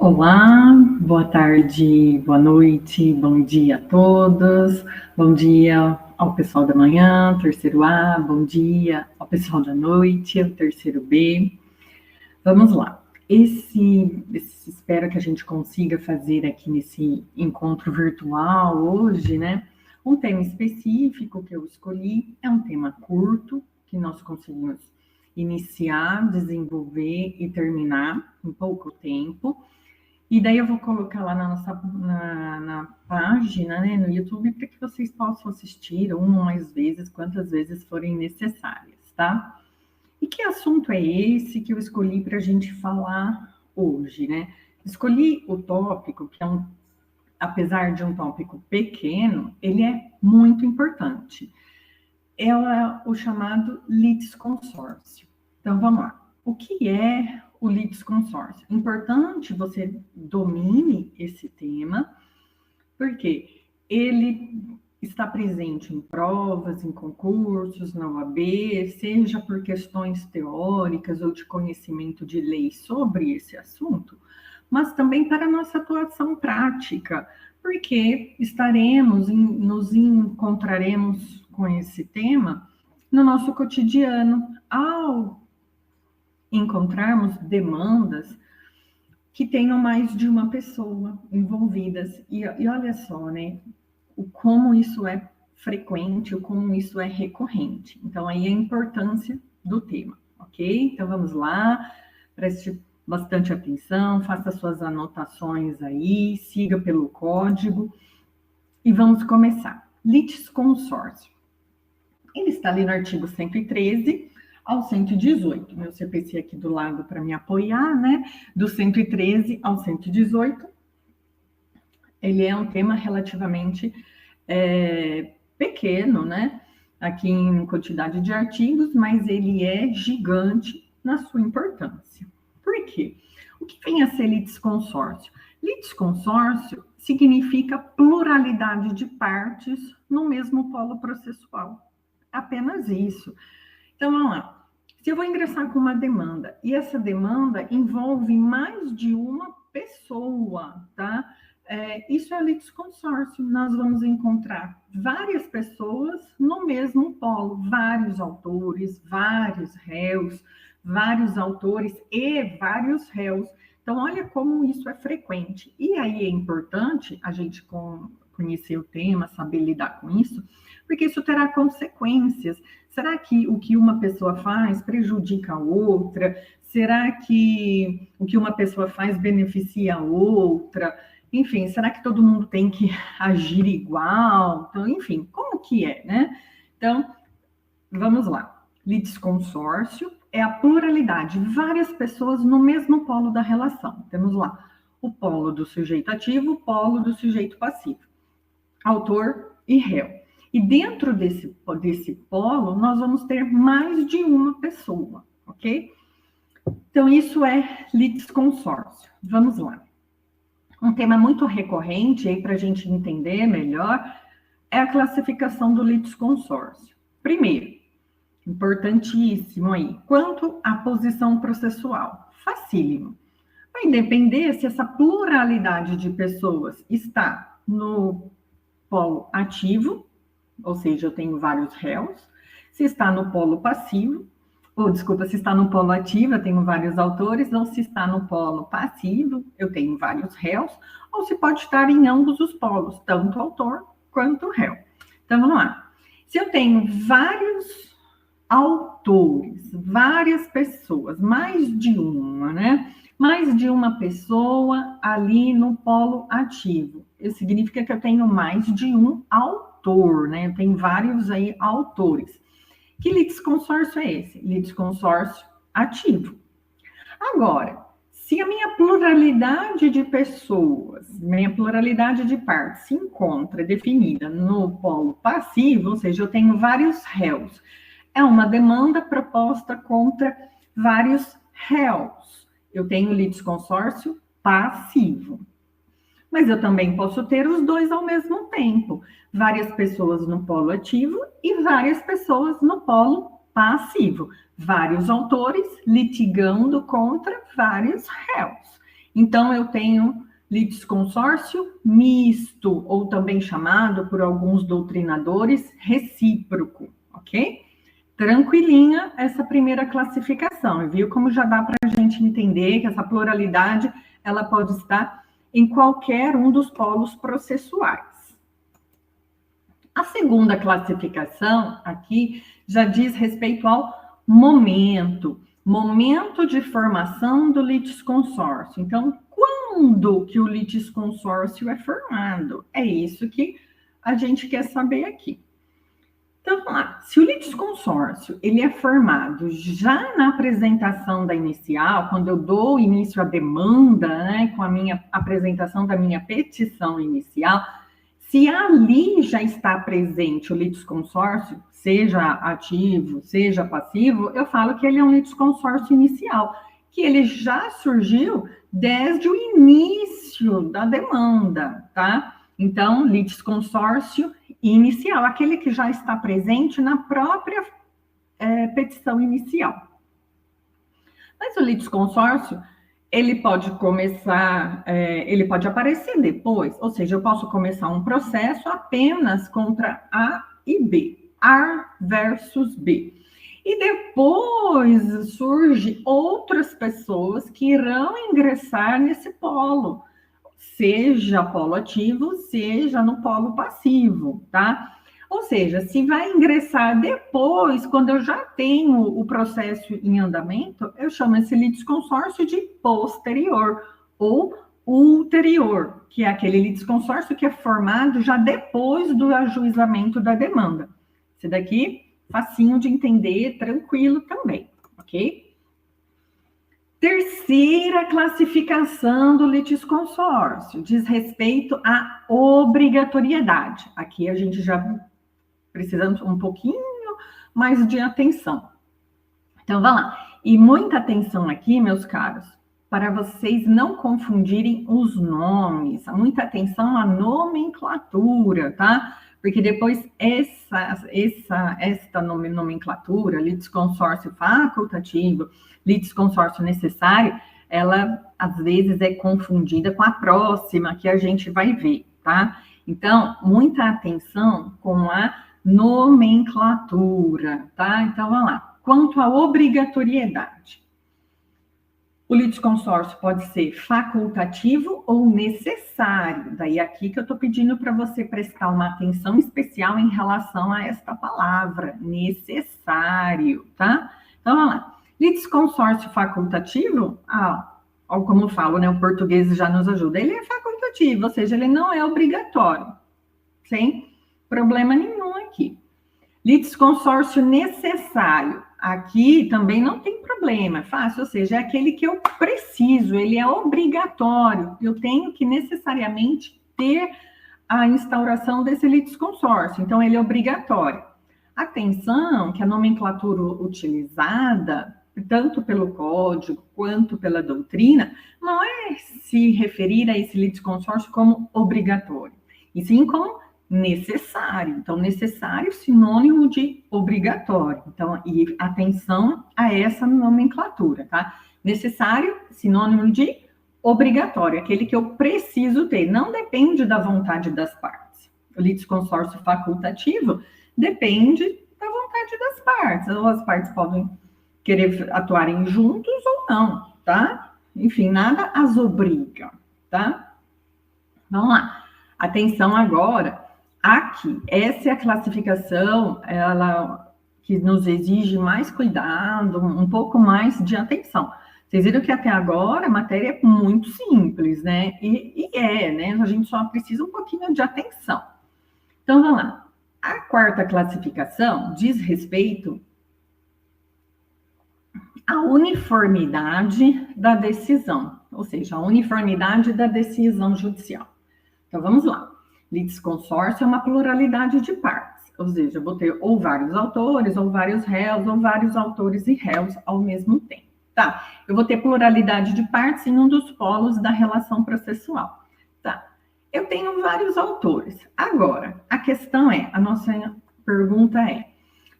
Olá, boa tarde, boa noite, bom dia a todos, bom dia ao pessoal da manhã, terceiro A, bom dia ao pessoal da noite, o terceiro B. Vamos lá. Espero que a gente consiga fazer aqui nesse encontro virtual hoje, né? Um tema específico que eu escolhi, é um tema curto, que nós conseguimos iniciar, desenvolver e terminar em pouco tempo. E daí eu vou colocar lá na página, né, no YouTube, para que vocês possam assistir uma ou mais vezes, quantas vezes forem necessárias, tá? E que assunto é esse que eu escolhi para a gente falar hoje, né? Escolhi o tópico, que apesar de um tópico pequeno, ele é muito importante. É o chamado litisconsórcio. Então, vamos lá. O que é o litisconsórcio? Importante você domine esse tema, porque ele está presente em provas, em concursos, na OAB, seja por questões teóricas ou de conhecimento de lei sobre esse assunto, mas também para a nossa atuação prática, porque nos encontraremos com esse tema no nosso cotidiano, ao encontrarmos demandas que tenham mais de uma pessoa envolvidas. E olha só, né? Como isso é frequente, o como isso é recorrente. Então, aí a importância do tema, ok? Então, vamos lá, preste bastante atenção, faça suas anotações aí, siga pelo código e vamos começar. Litisconsórcio. Ele está ali no artigo 113 ao 118. Meu CPC aqui do lado para me apoiar, né? Do 113 ao 118. Ele é um tema relativamente pequeno, né? Aqui em quantidade de artigos, mas ele é gigante na sua importância. Por quê? O que vem a ser litisconsórcio? Litisconsórcio significa pluralidade de partes no mesmo polo processual. Apenas isso. Então, vamos lá. Se eu vou ingressar com uma demanda e essa demanda envolve mais de uma pessoa, tá? Isso é litisconsórcio. Nós vamos encontrar várias pessoas no mesmo polo, vários autores, vários réus, vários autores e vários réus. Então, olha como isso é frequente. E aí é importante a gente conhecer o tema, saber lidar com isso, porque isso terá consequências. Será que o que uma pessoa faz prejudica a outra? Será que o que uma pessoa faz beneficia a outra? Enfim, será que todo mundo tem que agir igual? Então, enfim, como que é, né? Então, vamos lá. Litisconsórcio é a pluralidade, várias pessoas no mesmo polo da relação. Temos lá o polo do sujeito ativo, o polo do sujeito passivo, autor e réu. E dentro desse polo, nós vamos ter mais de uma pessoa, ok? Então, isso é litisconsórcio. Vamos lá. Um tema muito recorrente aí para a gente entender melhor é a classificação do litisconsórcio. Primeiro, importantíssimo aí, quanto à posição processual, facílimo. Vai depender se essa pluralidade de pessoas está no polo ativo, ou seja, eu tenho vários réus, se está no polo passivo, se está no polo ativo, eu tenho vários autores, ou se está no polo passivo, eu tenho vários réus, ou se pode estar em ambos os polos, tanto autor quanto réu. Então, vamos lá. Se eu tenho vários autores, várias pessoas, mais de uma, né? Mais de uma pessoa ali no polo ativo. Isso significa que eu tenho mais de um autor, né? Eu tenho vários aí autores. Que litisconsórcio é esse? Litisconsórcio ativo. Agora, se a minha pluralidade de pessoas, minha pluralidade de partes se encontra definida no polo passivo, ou seja, eu tenho vários réus, é uma demanda proposta contra vários réus. Eu tenho litisconsórcio passivo. Mas eu também posso ter os dois ao mesmo tempo. Várias pessoas no polo ativo e várias pessoas no polo passivo. Vários autores litigando contra vários réus. Então, eu tenho litisconsórcio misto, ou também chamado por alguns doutrinadores recíproco, ok? Tranquilinha essa primeira classificação, viu como já dá para a gente entender que essa pluralidade ela pode estar em qualquer um dos polos processuais. A segunda classificação aqui já diz respeito ao momento de formação do litisconsórcio. Então, quando que o litisconsórcio é formado? É isso que a gente quer saber aqui. Então, vamos lá. Se o litisconsórcio ele é formado já na apresentação da inicial, quando eu dou início à demanda, né, com a minha apresentação da minha petição inicial, se ali já está presente o litisconsórcio, seja ativo, seja passivo, eu falo que ele é um litisconsórcio inicial, que ele já surgiu desde o início da demanda, tá? Então, litisconsórcio inicial, aquele que já está presente na própria petição inicial. Mas o litisconsórcio, ele pode começar, ele pode aparecer depois, ou seja, eu posso começar um processo apenas contra A e B, A versus B. E depois surge outras pessoas que irão ingressar nesse polo, seja polo ativo, seja no polo passivo, tá? Ou seja, se vai ingressar depois, quando eu já tenho o processo em andamento, eu chamo esse litisconsórcio de posterior ou ulterior, que é aquele litisconsórcio que é formado já depois do ajuizamento da demanda. Esse daqui, facinho de entender, tranquilo também, ok? Terceira classificação do litisconsórcio diz respeito à obrigatoriedade. Aqui a gente já precisamos um pouquinho mais de atenção. Então, vamos lá. E muita atenção aqui, meus caros, para vocês não confundirem os nomes. Muita atenção à nomenclatura, tá? Porque depois esta nomenclatura, litisconsórcio facultativo, litisconsórcio necessário, ela às vezes é confundida com a próxima que a gente vai ver, tá? Então, muita atenção com a nomenclatura, tá? Então, vamos lá. Quanto à obrigatoriedade, o litisconsórcio pode ser facultativo ou necessário. Daí aqui que eu estou pedindo para você prestar uma atenção especial em relação a esta palavra, necessário, tá? Então, vamos lá. Litisconsórcio facultativo, como eu falo, né? O português já nos ajuda. Ele é facultativo, ou seja, ele não é obrigatório. Sem problema nenhum aqui. Litisconsórcio necessário. Aqui também não tem problema, é fácil, ou seja, é aquele que eu preciso, ele é obrigatório, eu tenho que necessariamente ter a instauração desse litisconsórcio, então ele é obrigatório. Atenção que a nomenclatura utilizada, tanto pelo código quanto pela doutrina, não é se referir a esse litisconsórcio como obrigatório, e sim como necessário. Então, necessário, sinônimo de obrigatório. Então, e atenção a essa nomenclatura, tá? Necessário, sinônimo de obrigatório, aquele que eu preciso ter. Não depende da vontade das partes. O litisconsórcio facultativo depende da vontade das partes. Ou as partes podem querer atuarem juntos ou não, tá? Enfim, nada as obriga, tá? Vamos lá. Atenção agora. Aqui, essa é a classificação, ela que nos exige mais cuidado, um pouco mais de atenção. Vocês viram que até agora a matéria é muito simples, né? né? A gente só precisa um pouquinho de atenção. Então, vamos lá. A quarta classificação diz respeito à uniformidade da decisão, ou seja, a uniformidade da decisão judicial. Então, vamos lá. Litisconsórcio é uma pluralidade de partes, ou seja, eu vou ter ou vários autores, ou vários réus, ou vários autores e réus ao mesmo tempo, tá? Eu vou ter pluralidade de partes em um dos polos da relação processual, tá? Eu tenho vários autores. Agora, a questão é, a nossa pergunta é,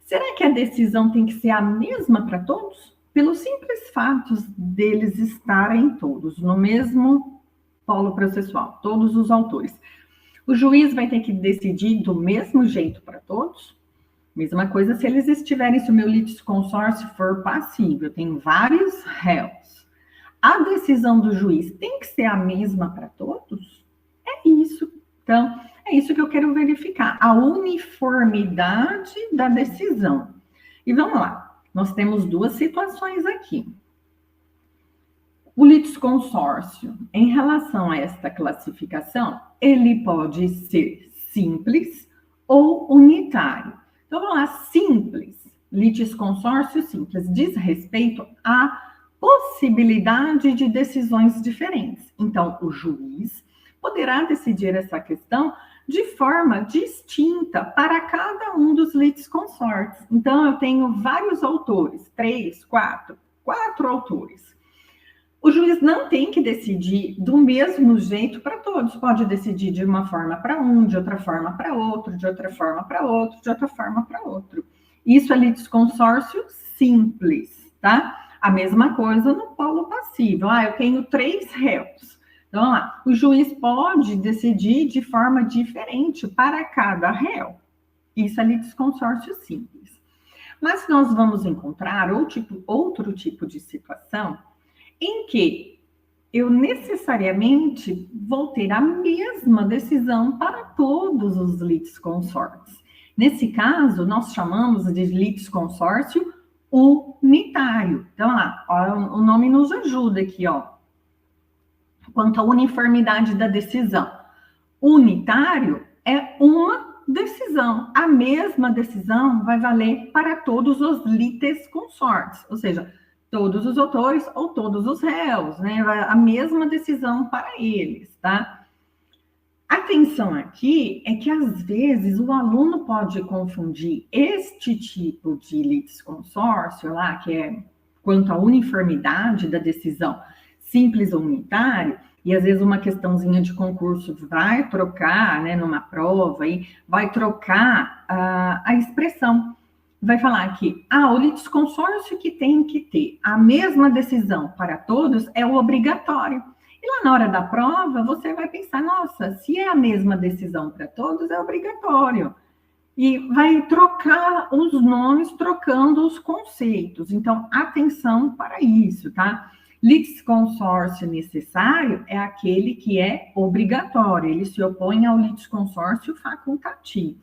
será que a decisão tem que ser a mesma para todos? pelo simples fato deles estarem todos no mesmo polo processual, todos os autores. O juiz vai ter que decidir do mesmo jeito para todos? Mesma coisa se eles estiverem, se o meu litisconsórcio for passivo, eu tenho vários réus. A decisão do juiz tem que ser a mesma para todos? É isso. Então, é isso que eu quero verificar, a uniformidade da decisão. E vamos lá, nós temos duas situações aqui. O litisconsórcio, em relação a esta classificação, ele pode ser simples ou unitário. Então, vamos lá, simples, litisconsórcio simples, diz respeito à possibilidade de decisões diferentes. Então, o juiz poderá decidir essa questão de forma distinta para cada um dos litisconsortes. Então, eu tenho vários autores, 3, 4 autores. O juiz não tem que decidir do mesmo jeito para todos. Pode decidir de uma forma para um, de outra forma para outro, de outra forma para outro, de outra forma para outro. Isso é litisconsórcio simples, tá? A mesma coisa no polo passivo. Eu tenho 3 réus. Então, vamos lá. O juiz pode decidir de forma diferente para cada réu. Isso é litisconsórcio simples. Mas nós vamos encontrar outro tipo de situação em que eu necessariamente vou ter a mesma decisão para todos os litisconsortes. Nesse caso, nós chamamos de litisconsórcio unitário. Então, lá, o nome nos ajuda aqui, ó. Quanto à uniformidade da decisão. Unitário é uma decisão. A mesma decisão vai valer para todos os litisconsortes, ou seja, todos os autores ou todos os réus, né? A mesma decisão para eles, tá? Atenção aqui é que, às vezes, o aluno pode confundir este tipo de litisconsórcio lá, que é quanto à uniformidade da decisão simples ou unitário, e às vezes uma questãozinha de concurso vai trocar, né, numa prova, aí, vai trocar a expressão. Vai falar que o litisconsórcio que tem que ter a mesma decisão para todos é o obrigatório. E lá na hora da prova, você vai pensar, nossa, se é a mesma decisão para todos, é obrigatório. E vai trocar os nomes, trocando os conceitos. Então, atenção para isso, tá? Litisconsórcio necessário é aquele que é obrigatório. Ele se opõe ao litisconsórcio facultativo.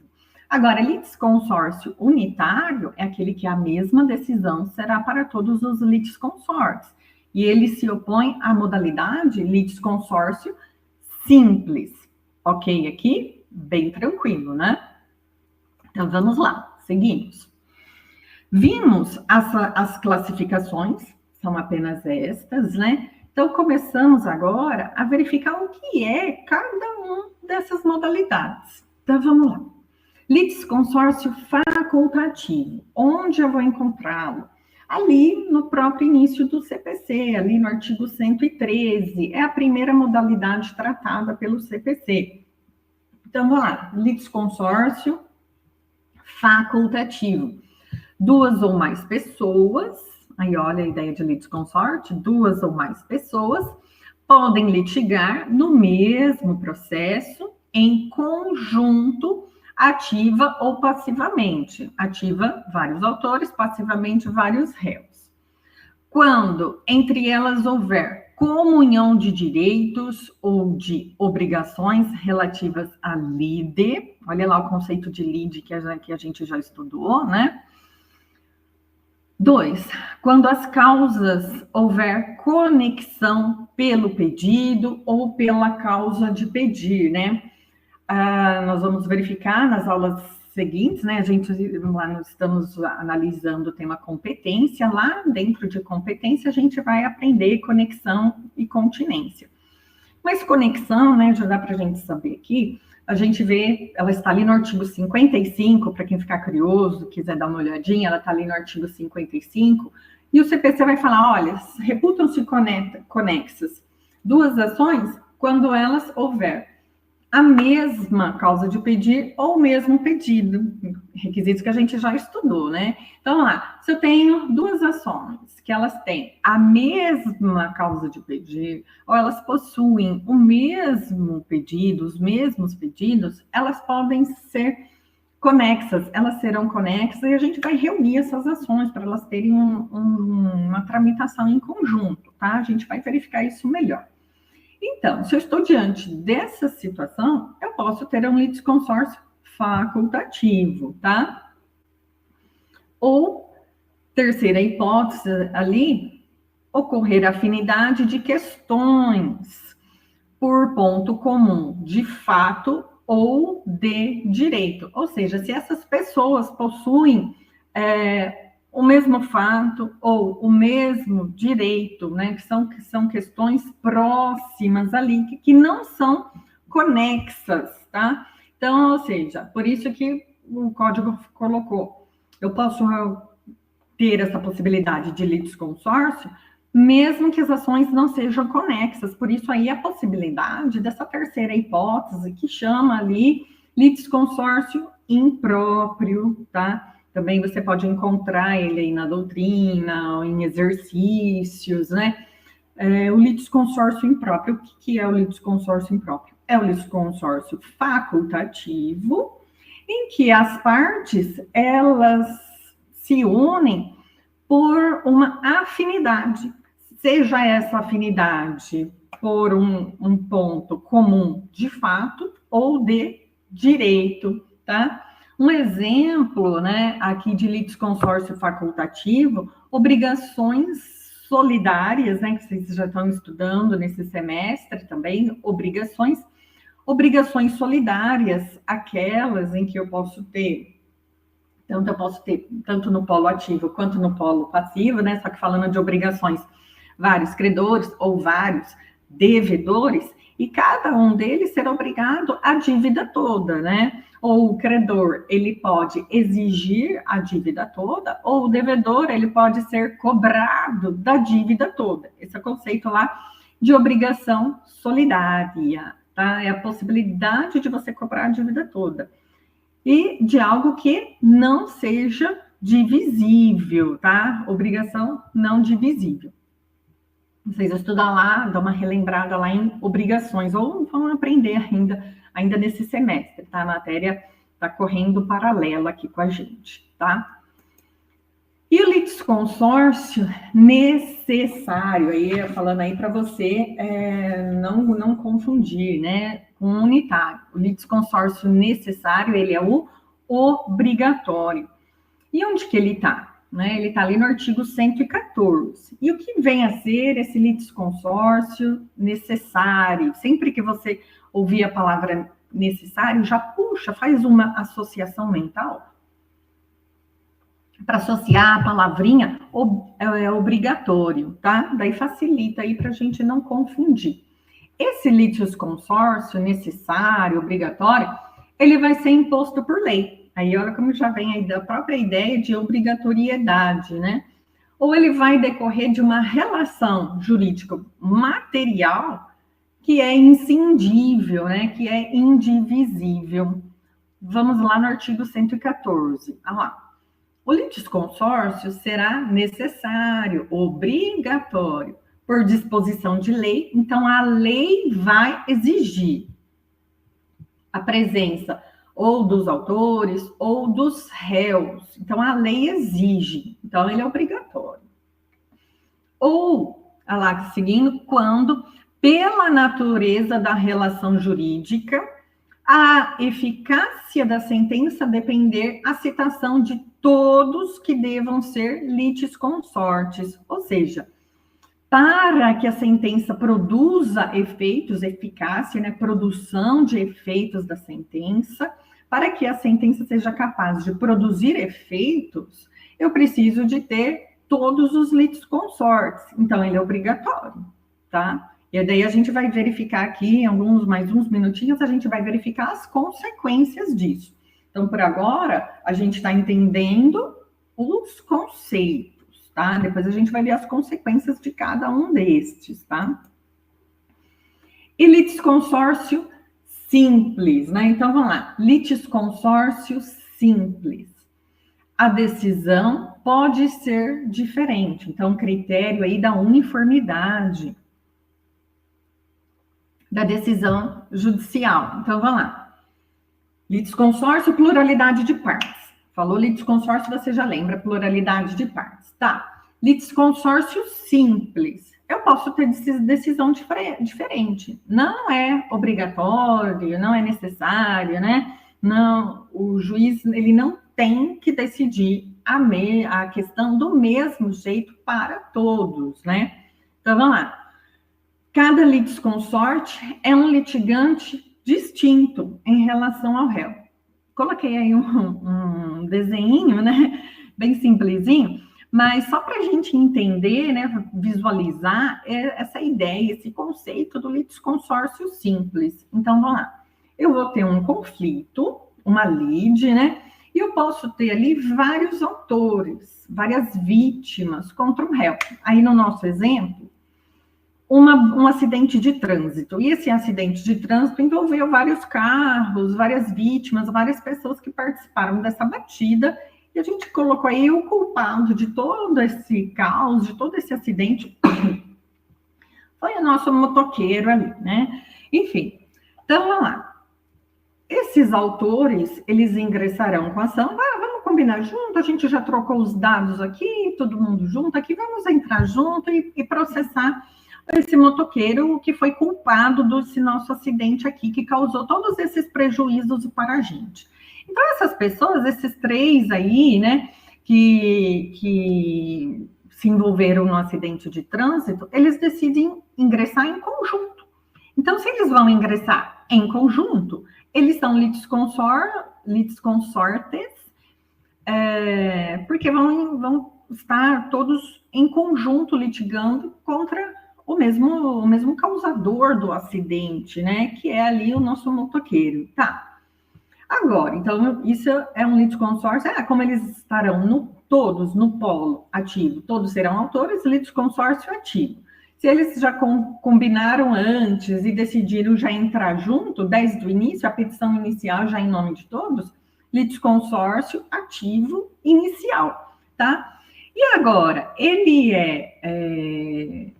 Agora, litisconsórcio unitário é aquele que a mesma decisão será para todos os litisconsortes. E ele se opõe à modalidade litisconsórcio simples. Ok aqui? Bem tranquilo, né? Então, vamos lá. Seguimos. Vimos as classificações, são apenas estas, né? Então, começamos agora a verificar o que é cada uma dessas modalidades. Então, vamos lá. Litisconsórcio facultativo. Onde eu vou encontrá-lo? Ali no próprio início do CPC, ali no artigo 113. É a primeira modalidade tratada pelo CPC. Então, vamos lá. Litisconsórcio facultativo. 2 ou mais pessoas, aí olha a ideia de litisconsórcio, 2 ou mais pessoas podem litigar no mesmo processo em conjunto, ativa ou passivamente. Ativa, vários autores, passivamente, vários réus. Quando entre elas houver comunhão de direitos ou de obrigações relativas à lide, olha lá o conceito de lide que a gente já estudou, né? 2, quando as causas houver conexão pelo pedido ou pela causa de pedir, né? Nós vamos verificar nas aulas seguintes, né? Nós estamos analisando o tema competência. Lá dentro de competência, a gente vai aprender conexão e continência. Mas conexão, né? Já dá para a gente saber aqui. A gente vê, ela está ali no artigo 55, para quem ficar curioso, quiser dar uma olhadinha, ela está ali no artigo 55. E o CPC vai falar, olha, reputam-se conexas 2 ações quando elas houver a mesma causa de pedir ou o mesmo pedido, requisitos que a gente já estudou, né? Então, lá, se eu tenho duas ações que elas têm a mesma causa de pedir, ou elas possuem o mesmo pedido, os mesmos pedidos, elas podem ser conexas, elas serão conexas e a gente vai reunir essas ações para elas terem uma tramitação em conjunto, tá? A gente vai verificar isso melhor. Então, se eu estou diante dessa situação, eu posso ter um litisconsórcio facultativo, tá? Ou, terceira hipótese ali, ocorrer afinidade de questões por ponto comum de fato ou de direito. Ou seja, se essas pessoas possuem o mesmo fato ou o mesmo direito, né, que são questões próximas ali, que não são conexas, tá? Então, ou seja, por isso que o código colocou, eu posso ter essa possibilidade de litisconsórcio, mesmo que as ações não sejam conexas. Por isso aí a possibilidade dessa terceira hipótese, que chama ali litisconsórcio impróprio, tá? Também você pode encontrar ele aí na doutrina, em exercícios, né? O litisconsórcio impróprio. O que é o litisconsórcio impróprio? É o litisconsórcio facultativo, em que as partes, elas se unem por uma afinidade, seja essa afinidade por um ponto comum de fato ou de direito, tá? Um exemplo, né, aqui de litisconsórcio facultativo, obrigações solidárias, né, que vocês já estão estudando nesse semestre também, obrigações solidárias, aquelas em que eu posso ter, tanto no polo ativo quanto no polo passivo, né, só que falando de obrigações, vários credores ou vários devedores, e cada um deles será obrigado à dívida toda, né? Ou o credor, ele pode exigir a dívida toda, ou o devedor, ele pode ser cobrado da dívida toda. Esse é o conceito lá de obrigação solidária, tá? É a possibilidade de você cobrar a dívida toda. E de algo que não seja divisível, tá? Obrigação não divisível. Vocês estudam lá, dão uma relembrada lá em obrigações, ou vão aprender ainda nesse semestre, tá? A matéria está correndo paralela aqui com a gente, tá? E o litisconsórcio necessário, aí falando aí para você não confundir, né, com o unitário. O litisconsórcio necessário, ele é o obrigatório. E onde que ele está? Né? Ele está ali no artigo 114. E o que vem a ser esse litisconsórcio necessário? Sempre que você ouvir a palavra necessário, já puxa, faz uma associação mental para associar a palavrinha obrigatório, tá? Daí facilita aí para a gente não confundir. Esse litisconsórcio necessário, obrigatório, ele vai ser imposto por lei. Aí olha como já vem aí da própria ideia de obrigatoriedade, né? Ou ele vai decorrer de uma relação jurídica material que é inscindível, né? Que é indivisível. Vamos lá no artigo 114. Olha lá. O litisconsórcio será necessário, obrigatório, por disposição de lei. Então, a lei vai exigir a presença ou dos autores ou dos réus. Então, a lei exige. Então, ele é obrigatório. Ou, lá, seguindo, quando, pela natureza da relação jurídica, a eficácia da sentença depender a citação de todos que devam ser litisconsortes. Ou seja, para que a sentença produza efeitos, eficácia, né, produção de efeitos da sentença, para que a sentença seja capaz de produzir efeitos, eu preciso de ter todos os litisconsortes. Então, ele é obrigatório, tá? E daí a gente vai verificar aqui, em mais uns minutinhos, a gente vai verificar as consequências disso. Então, por agora, a gente está entendendo os conceitos, tá? Depois a gente vai ver as consequências de cada um destes, tá? E litisconsórcio simples, né? Então, vamos lá. Litisconsórcio simples. A decisão pode ser diferente. Então, critério aí da uniformidade da decisão judicial. Então, vamos lá. Litisconsórcio, pluralidade de partes. Falou litisconsórcio, você já lembra, pluralidade de partes. Tá. Litisconsórcio simples. Eu posso ter decisão diferente. Não é obrigatório, não é necessário, né? Não, o juiz, ele não tem que decidir a questão do mesmo jeito para todos, né? Então, vamos lá. Cada litisconsorte é um litigante distinto em relação ao réu. Coloquei aí um desenho, né? Bem simplesinho, mas só para a gente entender, né? Visualizar essa ideia, esse conceito do litisconsórcio simples. Então, vamos lá. Eu vou ter um conflito, uma lide, né? E eu posso ter ali vários autores, várias vítimas contra um réu. Aí, no nosso exemplo, um acidente de trânsito. E esse acidente de trânsito envolveu vários carros, várias vítimas, várias pessoas que participaram dessa batida. E a gente colocou aí o culpado de todo esse caos, de todo esse acidente, foi o nosso motoqueiro ali, né? Enfim, então vamos lá. Esses autores, eles ingressarão com a ação. Vamos combinar junto, a gente já trocou os dados aqui, todo mundo junto aqui, vamos entrar junto e processar esse motoqueiro que foi culpado desse nosso acidente aqui, que causou todos esses prejuízos para a gente. Então, essas pessoas, esses três aí, né, que se envolveram no acidente de trânsito, eles decidem ingressar em conjunto. Então, se eles vão ingressar em conjunto, eles são litisconsortes, porque vão estar todos em conjunto litigando contra o mesmo causador do acidente, né? Que é ali o nosso motoqueiro. Tá. Agora, então, isso é um litisconsórcio. Como eles estarão todos no polo ativo, todos serão autores, litisconsórcio ativo. Se eles já combinaram antes e decidiram já entrar junto, desde o início, a petição inicial já em nome de todos, litisconsórcio ativo inicial, tá? E agora, ele é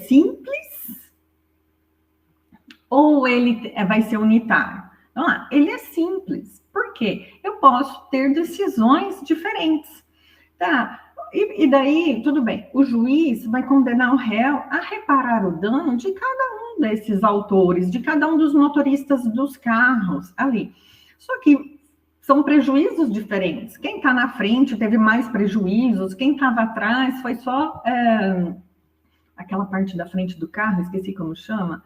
simples ou ele vai ser unitário? Vamos lá, ele é simples. Por quê? Eu posso ter decisões diferentes, tá? E daí, tudo bem, o juiz vai condenar o réu a reparar o dano de cada um desses autores, de cada um dos motoristas dos carros ali. Só que são prejuízos diferentes. Quem está na frente teve mais prejuízos, quem estava atrás foi só aquela parte da frente do carro, esqueci como chama.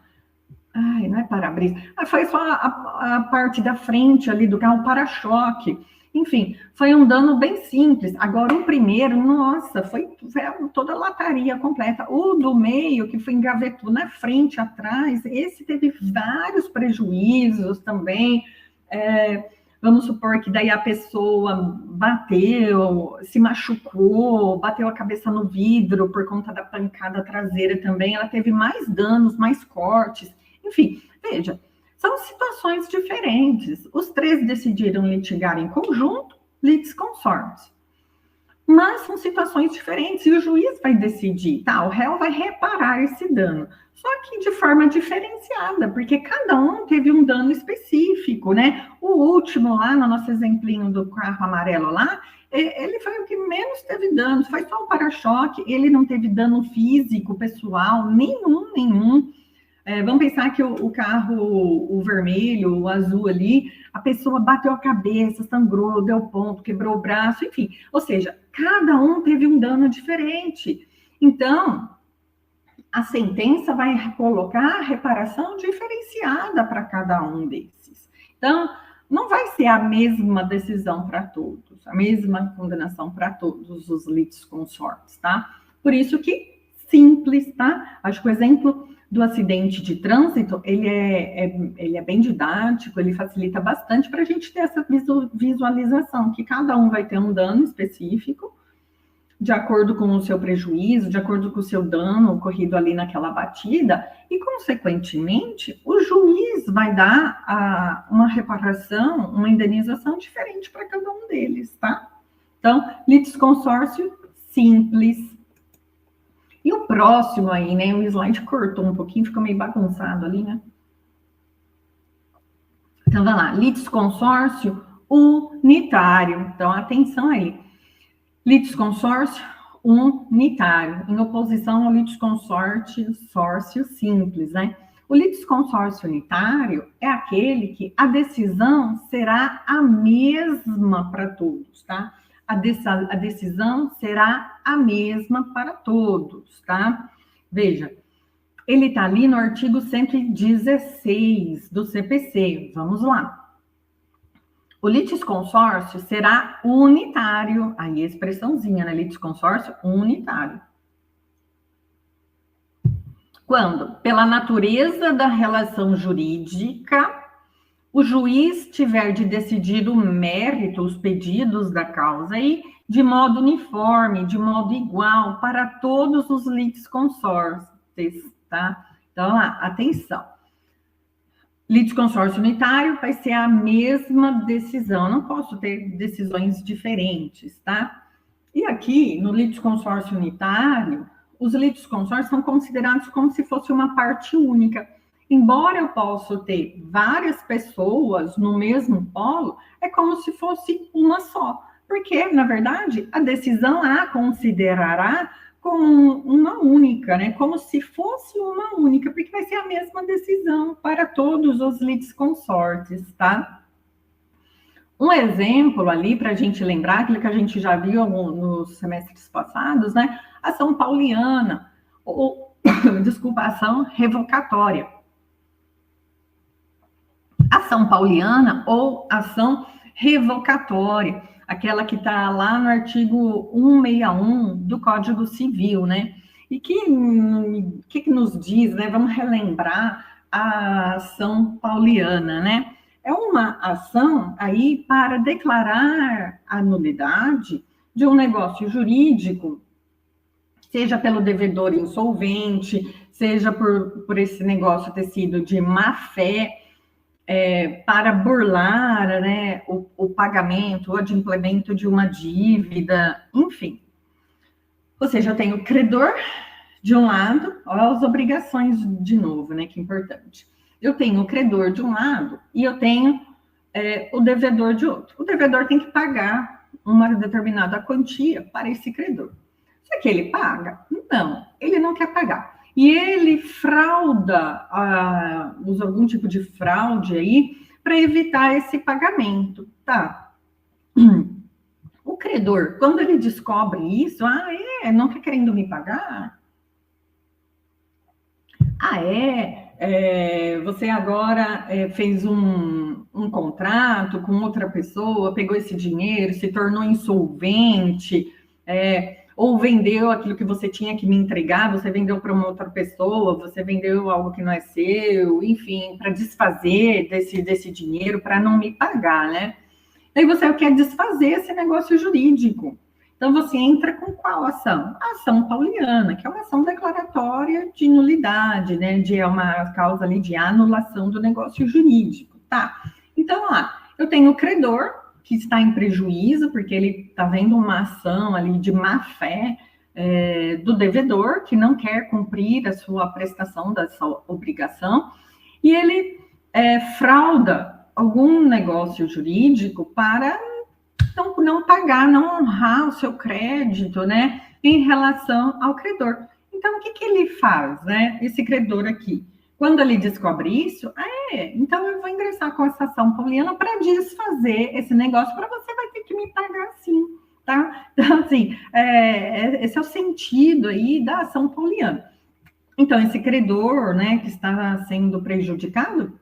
Ai, não é para-brisa. Foi só a parte da frente ali do carro, o para-choque. Enfim, foi um dano bem simples. Agora, o primeiro, nossa, foi toda a lataria completa. O do meio, que foi engavetou na frente, atrás, esse teve vários prejuízos também. Vamos supor que daí a pessoa bateu, se machucou, bateu a cabeça no vidro por conta da pancada traseira também. Ela teve mais danos, mais cortes. Enfim, veja, são situações diferentes. Os três decidiram litigar em conjunto, litisconsórcio. Mas são situações diferentes e o juiz vai decidir, tá? O réu vai reparar esse dano, só que de forma diferenciada, porque cada um teve um dano específico, né? O último lá, no nosso exemplinho do carro amarelo lá, ele foi o que menos teve dano, foi só um para-choque, ele não teve dano físico, pessoal, nenhum. Vamos pensar que o carro, o vermelho, o azul ali, a pessoa bateu a cabeça, sangrou, deu ponto, quebrou o braço, enfim. Ou seja, cada um teve um dano diferente. Então, a sentença vai colocar a reparação diferenciada para cada um desses. Então, não vai ser a mesma decisão para todos, a mesma condenação para todos os litisconsortes, tá? Por isso que simples, tá? Acho que o exemplo do acidente de trânsito, ele é bem didático, ele facilita bastante para a gente ter essa visualização, que cada um vai ter um dano específico, de acordo com o seu prejuízo, de acordo com o seu dano ocorrido ali naquela batida, e, consequentemente, o juiz vai dar uma reparação, uma indenização diferente para cada um deles, tá? Então, litisconsórcio simples. E o próximo aí, né? O slide cortou um pouquinho, ficou meio bagunçado ali, né? Então, vai lá. Litisconsórcio unitário. Então, atenção aí. Litisconsórcio unitário, em oposição ao litisconsórcio simples, né? O litisconsórcio unitário é aquele que a decisão será a mesma para todos, tá? A decisão será a mesma para todos, tá? Veja, ele está ali no artigo 116 do CPC. Vamos lá. O litisconsórcio será unitário. Aí a expressãozinha, né? Litisconsórcio unitário. Quando, pela natureza da relação jurídica, o juiz tiver de decidir o mérito, os pedidos da causa aí, de modo uniforme, de modo igual para todos os litisconsórcios, tá? Então, lá, atenção. Litisconsórcio unitário vai ser a mesma decisão, eu não posso ter decisões diferentes, tá? E aqui, no litisconsórcio unitário, os litisconsórcios são considerados como se fosse uma parte única. Embora eu possa ter várias pessoas no mesmo polo, é como se fosse uma só. Porque, na verdade, a decisão A considerará como uma única, né? Como se fosse uma única, porque vai ser a mesma decisão para todos os litisconsortes, tá? Um exemplo ali para a gente lembrar, aquilo que a gente já viu nos semestres passados, né? Ação pauliana, ou, desculpa, ação revocatória. Ação pauliana ou ação revocatória, aquela que está lá no artigo 161 do Código Civil, né? E que nos diz, né? Vamos relembrar a ação pauliana, né? É uma ação aí para declarar a nulidade de um negócio jurídico, seja pelo devedor insolvente, seja por esse negócio ter sido de má-fé, para burlar, né, o pagamento, o adimplemento de uma dívida, enfim. Ou seja, eu tenho o credor de um lado, olha as obrigações de novo, né, que importante. Eu tenho o credor de um lado e eu tenho o devedor de outro. O devedor tem que pagar uma determinada quantia para esse credor. Será que ele paga? Não, ele não quer pagar. E ele frauda, usa algum tipo de fraude aí para evitar esse pagamento, tá? O credor, quando ele descobre isso, não está querendo me pagar? Você agora fez um contrato com outra pessoa, pegou esse dinheiro, se tornou insolvente, ou vendeu aquilo que você tinha que me entregar, você vendeu para uma outra pessoa, você vendeu algo que não é seu, enfim, para desfazer desse dinheiro, para não me pagar, né? Aí você quer desfazer esse negócio jurídico. Então, você entra com qual ação? A ação pauliana, que é uma ação declaratória de nulidade, né? É uma causa ali de anulação do negócio jurídico, tá? Então, eu tenho o credor, que está em prejuízo, porque ele está vendo uma ação ali de má-fé do devedor, que não quer cumprir a sua prestação dessa obrigação, e ele frauda algum negócio jurídico para não pagar, não honrar o seu crédito, né, em relação ao credor. Então, o que ele faz, né, esse credor aqui? Quando ele descobre isso, então eu vou ingressar com essa ação pauliana para desfazer esse negócio, para você vai ter que me pagar sim, tá? Então, assim, esse é o sentido aí da ação pauliana. Então, esse credor, né, que está sendo prejudicado,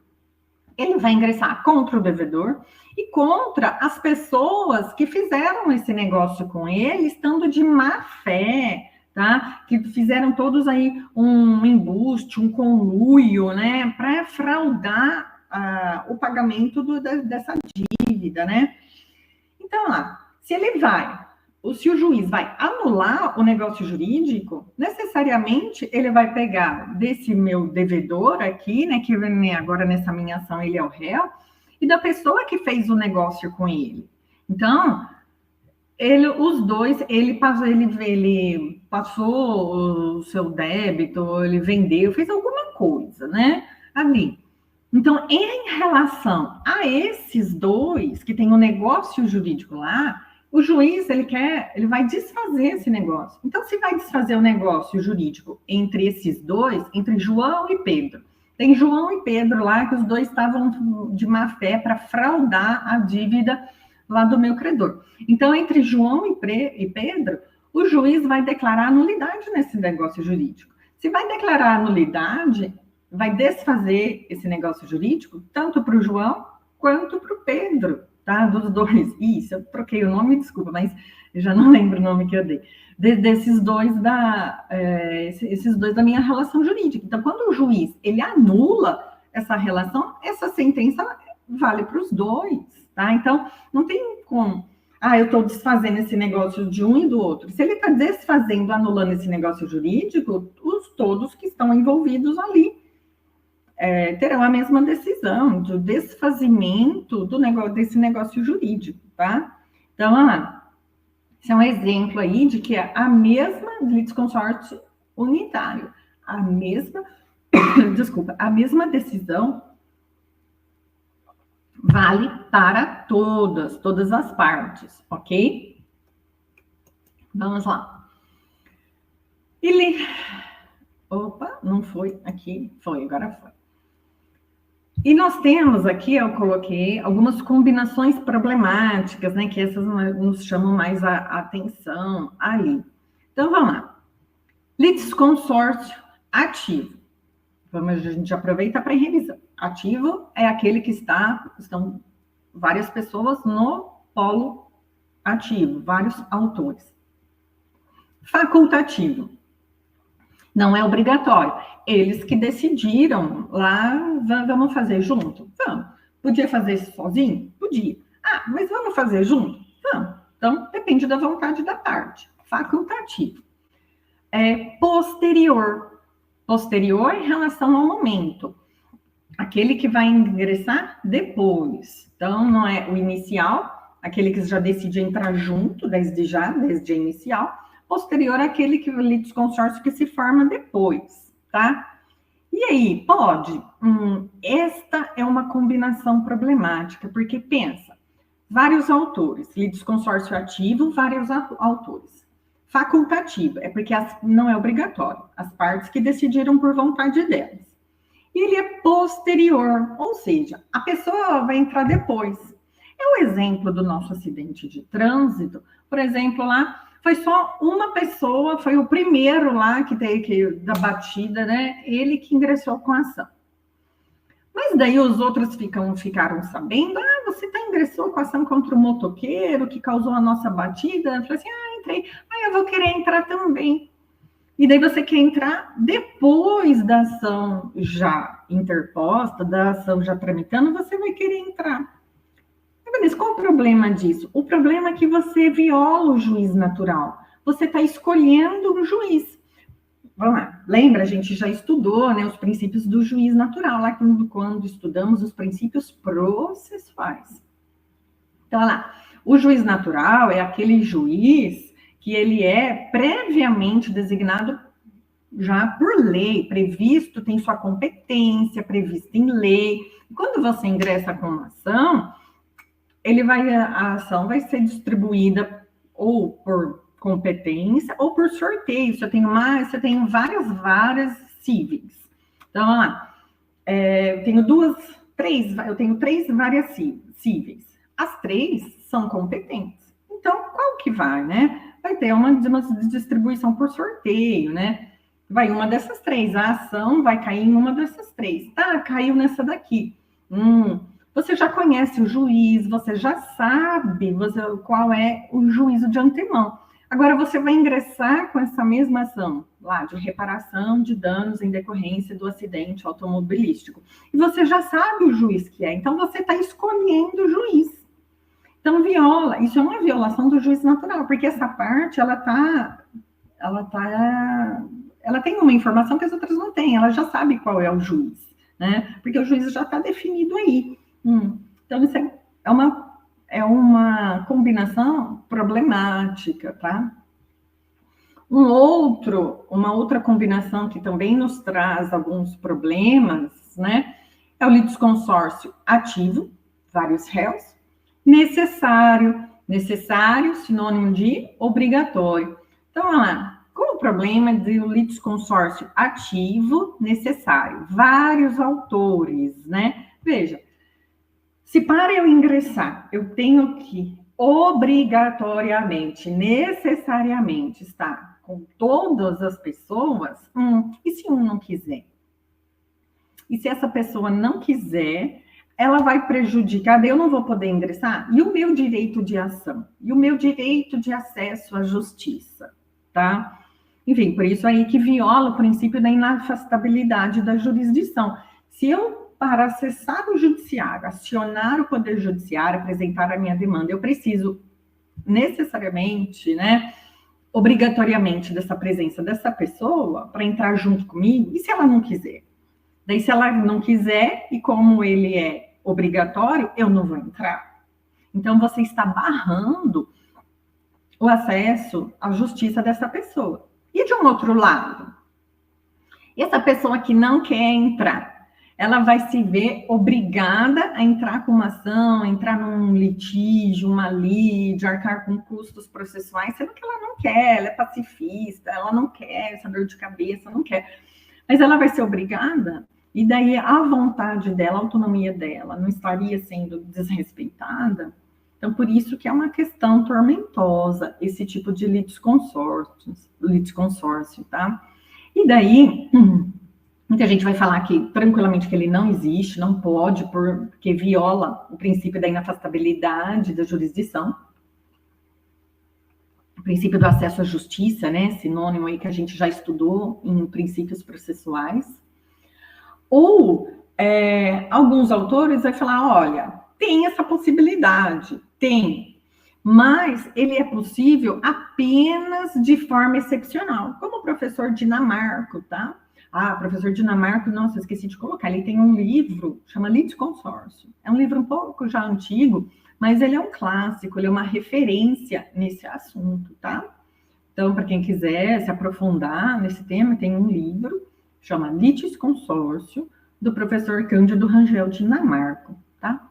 ele vai ingressar contra o devedor e contra as pessoas que fizeram esse negócio com ele, estando de má fé, tá? Que fizeram todos aí um embuste, um conluio, né? Para fraudar o pagamento dessa dívida, né? Então, se ele vai se o juiz vai anular o negócio jurídico, necessariamente ele vai pegar desse meu devedor aqui, né, que agora nessa minha ação ele é o réu, e da pessoa que fez o negócio com ele. Então, os dois, ele passou o seu débito, ele vendeu, fez alguma coisa, né, ali. Então, em relação a esses dois que tem um negócio jurídico lá, o juiz ele vai desfazer esse negócio. Então, se vai desfazer o negócio jurídico entre esses dois, entre João e Pedro, tem João e Pedro lá que os dois estavam de má fé para fraudar a dívida lá do meu credor. Então, entre João e Pedro, o juiz vai declarar nulidade nesse negócio jurídico. Se vai declarar nulidade, vai desfazer esse negócio jurídico, tanto para o João quanto para o Pedro, tá? Dos dois. Isso, eu troquei o nome, desculpa, mas eu já não lembro o nome que eu dei. Esses dois da minha relação jurídica. Então, quando o juiz ele anula essa relação, essa sentença vale para os dois, tá? Então, não tem como. Eu estou desfazendo esse negócio de um e do outro. Se ele está desfazendo, anulando esse negócio jurídico, todos que estão envolvidos ali terão a mesma decisão do desfazimento desse negócio jurídico, tá? Então, esse é um exemplo aí de que é a mesma litisconsórcio unitário, a mesma decisão vale para todas as partes, ok? Vamos lá. Opa, não foi aqui, agora foi. E nós temos aqui, eu coloquei algumas combinações problemáticas, né, que essas nos chamam mais a atenção ali. Então, vamos lá. Litisconsórcio ativo. A gente aproveita para revisar. Ativo é aquele que estão várias pessoas no polo ativo, vários autores. Facultativo. Não é obrigatório. Eles que decidiram lá, vamos fazer junto? Vamos. Podia fazer sozinho? Podia. Mas vamos fazer junto? Vamos. Então, depende da vontade da parte. Facultativo. Posterior. Posterior em relação ao momento. Aquele que vai ingressar depois. Então, não é o inicial, aquele que já decide entrar junto, desde a inicial. Posterior àquele que litisconsórcio que se forma depois, tá? E aí, pode? Esta é uma combinação problemática, porque pensa, vários autores, litisconsórcio ativo, vários autores. Facultativo, é porque não é obrigatório, as partes que decidiram por vontade delas. E ele é posterior, ou seja, a pessoa vai entrar depois. É o exemplo do nosso acidente de trânsito, por exemplo, lá, foi só uma pessoa, foi o primeiro lá da batida, né? Ele que ingressou com a ação. Mas daí os outros ficaram sabendo, você ingressou com a ação contra o motoqueiro que causou a nossa batida. Eu falei assim, entrei. Eu vou querer entrar também. E daí você quer entrar depois da ação já interposta, da ação já tramitando, você vai querer entrar. Mas qual o problema disso? O problema é que você viola o juiz natural. Você está escolhendo um juiz. Vamos lá. Lembra, a gente já estudou, né, os princípios do juiz natural, lá quando estudamos os princípios processuais. Então, olha lá. O juiz natural é aquele juiz que ele é previamente designado já por lei, previsto, tem sua competência prevista em lei. Quando você ingressa com uma ação, a ação vai ser distribuída ou por competência ou por sorteio. Se eu tenho várias cíveis. Então, vamos lá. Eu tenho três várias cíveis. As três são competentes. Então, qual que vai, né? Vai ter uma distribuição por sorteio, né? Vai uma dessas três. A ação vai cair em uma dessas três. Caiu nessa daqui. Você já conhece o juiz, você já sabe qual é o juízo de antemão. Agora, você vai ingressar com essa mesma ação, lá, de reparação de danos em decorrência do acidente automobilístico. E você já sabe o juiz que é, então você está escolhendo o juiz. Então, viola, isso é uma violação do juízo natural, porque essa parte, ela tem uma informação que as outras não têm, ela já sabe qual é o juiz, né? Porque o juiz já está definido aí. Então, isso é uma combinação problemática, tá? Uma outra combinação que também nos traz alguns problemas, né? É o litisconsórcio ativo, vários réus, necessário, sinônimo de obrigatório. Então, olha lá, qual o problema do litisconsórcio ativo necessário? Vários autores, né? Veja, se para eu ingressar, eu tenho que obrigatoriamente, necessariamente estar com todas as pessoas, e se um não quiser? E se essa pessoa não quiser, ela vai prejudicar, eu não vou poder ingressar? E o meu direito de ação? E o meu direito de acesso à justiça? Tá? Enfim, por isso aí que viola o princípio da inafastabilidade da jurisdição. Se eu, para acessar o judiciário, acionar o poder judiciário, apresentar a minha demanda, eu preciso necessariamente, né, obrigatoriamente dessa presença dessa pessoa para entrar junto comigo, e se ela não quiser? Daí, se ela não quiser, e como ele é obrigatório, eu não vou entrar. Então, você está barrando o acesso à justiça dessa pessoa. E de um outro lado, essa pessoa que não quer entrar, ela vai se ver obrigada a entrar com uma ação, a entrar num litígio, uma lide, arcar com custos processuais, sendo que ela não quer, ela é pacifista, ela não quer essa dor de cabeça, não quer. Mas ela vai ser obrigada, e daí a vontade dela, a autonomia dela, não estaria sendo desrespeitada. Então, por isso que é uma questão tormentosa, esse tipo de litisconsórcio, tá? E daí, muita gente vai falar que, tranquilamente, que ele não existe, não pode, porque viola o princípio da inafastabilidade da jurisdição, o princípio do acesso à justiça, né? Sinônimo aí que a gente já estudou em princípios processuais. Ou alguns autores vão falar, olha, tem essa possibilidade, tem, mas ele é possível apenas de forma excepcional, como o professor Dinamarco, tá? Professor Dinamarco, nossa, esqueci de colocar, ele tem um livro, chama Litisconsórcio. É um livro um pouco já antigo, mas ele é um clássico, ele é uma referência nesse assunto, tá? Então, para quem quiser se aprofundar nesse tema, tem um livro, chama Litisconsórcio, do professor Cândido Rangel Dinamarco, tá?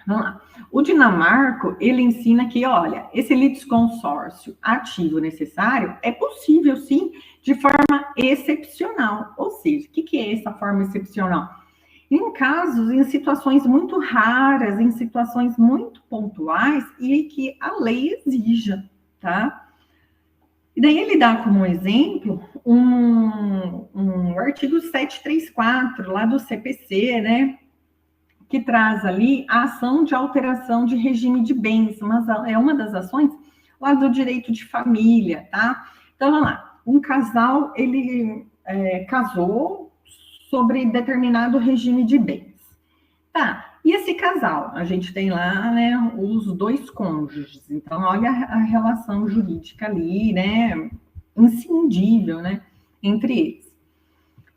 Vamos lá. O Dinamarco, ele ensina que, olha, esse litisconsórcio ativo necessário é possível, sim, de forma excepcional. Ou seja, o que é essa forma excepcional? Em situações muito raras, em situações muito pontuais e que a lei exija, tá? E daí ele dá como exemplo um artigo 734 lá do CPC, né? Que traz ali a ação de alteração de regime de bens, mas é uma das ações lá do direito de família, tá? Então, vamos lá, um casal, ele casou sobre determinado regime de bens, tá? E esse casal, a gente tem lá, né, os dois cônjuges, então, olha a relação jurídica ali, né, inscindível, né, entre eles.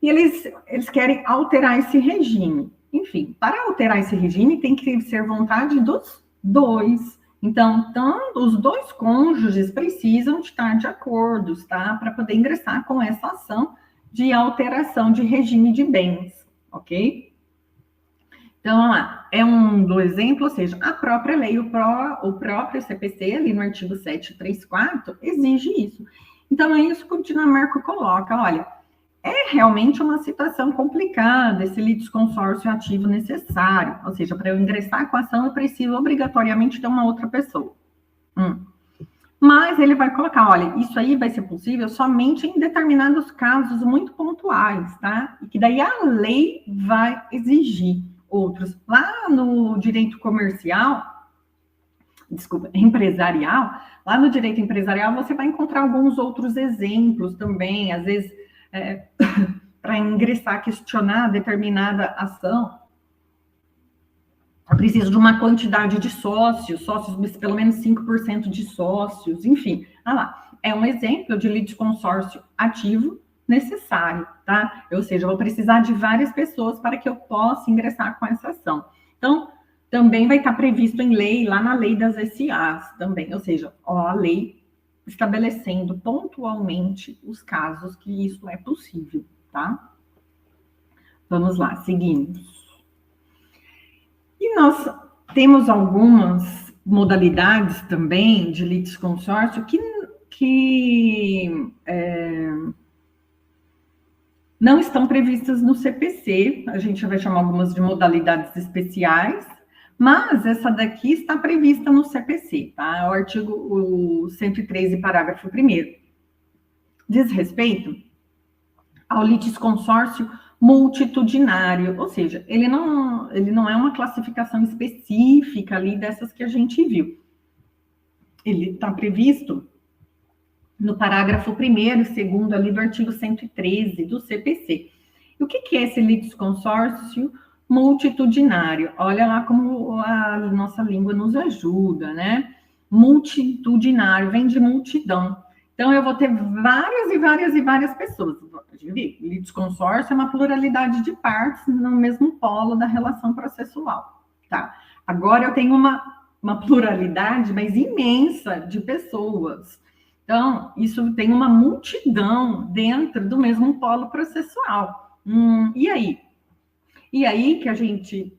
E eles querem alterar esse regime. Enfim, para alterar esse regime tem que ser vontade dos dois. Então, os dois cônjuges precisam estar de acordo, tá? Para poder ingressar com essa ação de alteração de regime de bens, ok? Então, vamos lá, do exemplo, ou seja, a própria lei, o próprio CPC, ali no artigo 734, exige isso. Então, é isso que o Dinamarco coloca, olha, é realmente uma situação complicada, esse litisconsórcio ativo necessário, ou seja, para eu ingressar com a ação, eu preciso obrigatoriamente ter uma outra pessoa. Mas ele vai colocar, olha, isso aí vai ser possível somente em determinados casos muito pontuais, tá? E que daí a lei vai exigir outros. Lá no direito empresarial, lá no direito empresarial você vai encontrar alguns outros exemplos também, às vezes, para ingressar, questionar determinada ação, eu preciso de uma quantidade de sócios, pelo menos 5% de sócios, enfim. Lá, é um exemplo de litisconsórcio ativo necessário, tá? Ou seja, eu vou precisar de várias pessoas para que eu possa ingressar com essa ação. Então, também vai estar previsto em lei, lá na lei das SAs também, ou seja, a lei estabelecendo pontualmente os casos que isso é possível, tá? Vamos lá, seguimos. E nós temos algumas modalidades também de litisconsórcio que não estão previstas no CPC. A gente vai chamar algumas de modalidades especiais, mas essa daqui está prevista no CPC, tá? É o artigo 113, parágrafo 1º. Diz respeito ao litisconsórcio multitudinário, ou seja, ele não é uma classificação específica ali dessas que a gente viu. Ele está previsto no parágrafo 1º e 2º ali do artigo 113 do CPC. E o que é esse litisconsórcio multitudinário? Olha lá como a nossa língua nos ajuda, né? Multitudinário vem de multidão. Então, eu vou ter várias pessoas. Litisconsórcio é uma pluralidade de partes no mesmo polo da relação processual, tá? Agora, eu tenho uma pluralidade, mas imensa, de pessoas. Então, isso tem uma multidão dentro do mesmo polo processual. E aí? E aí que a gente,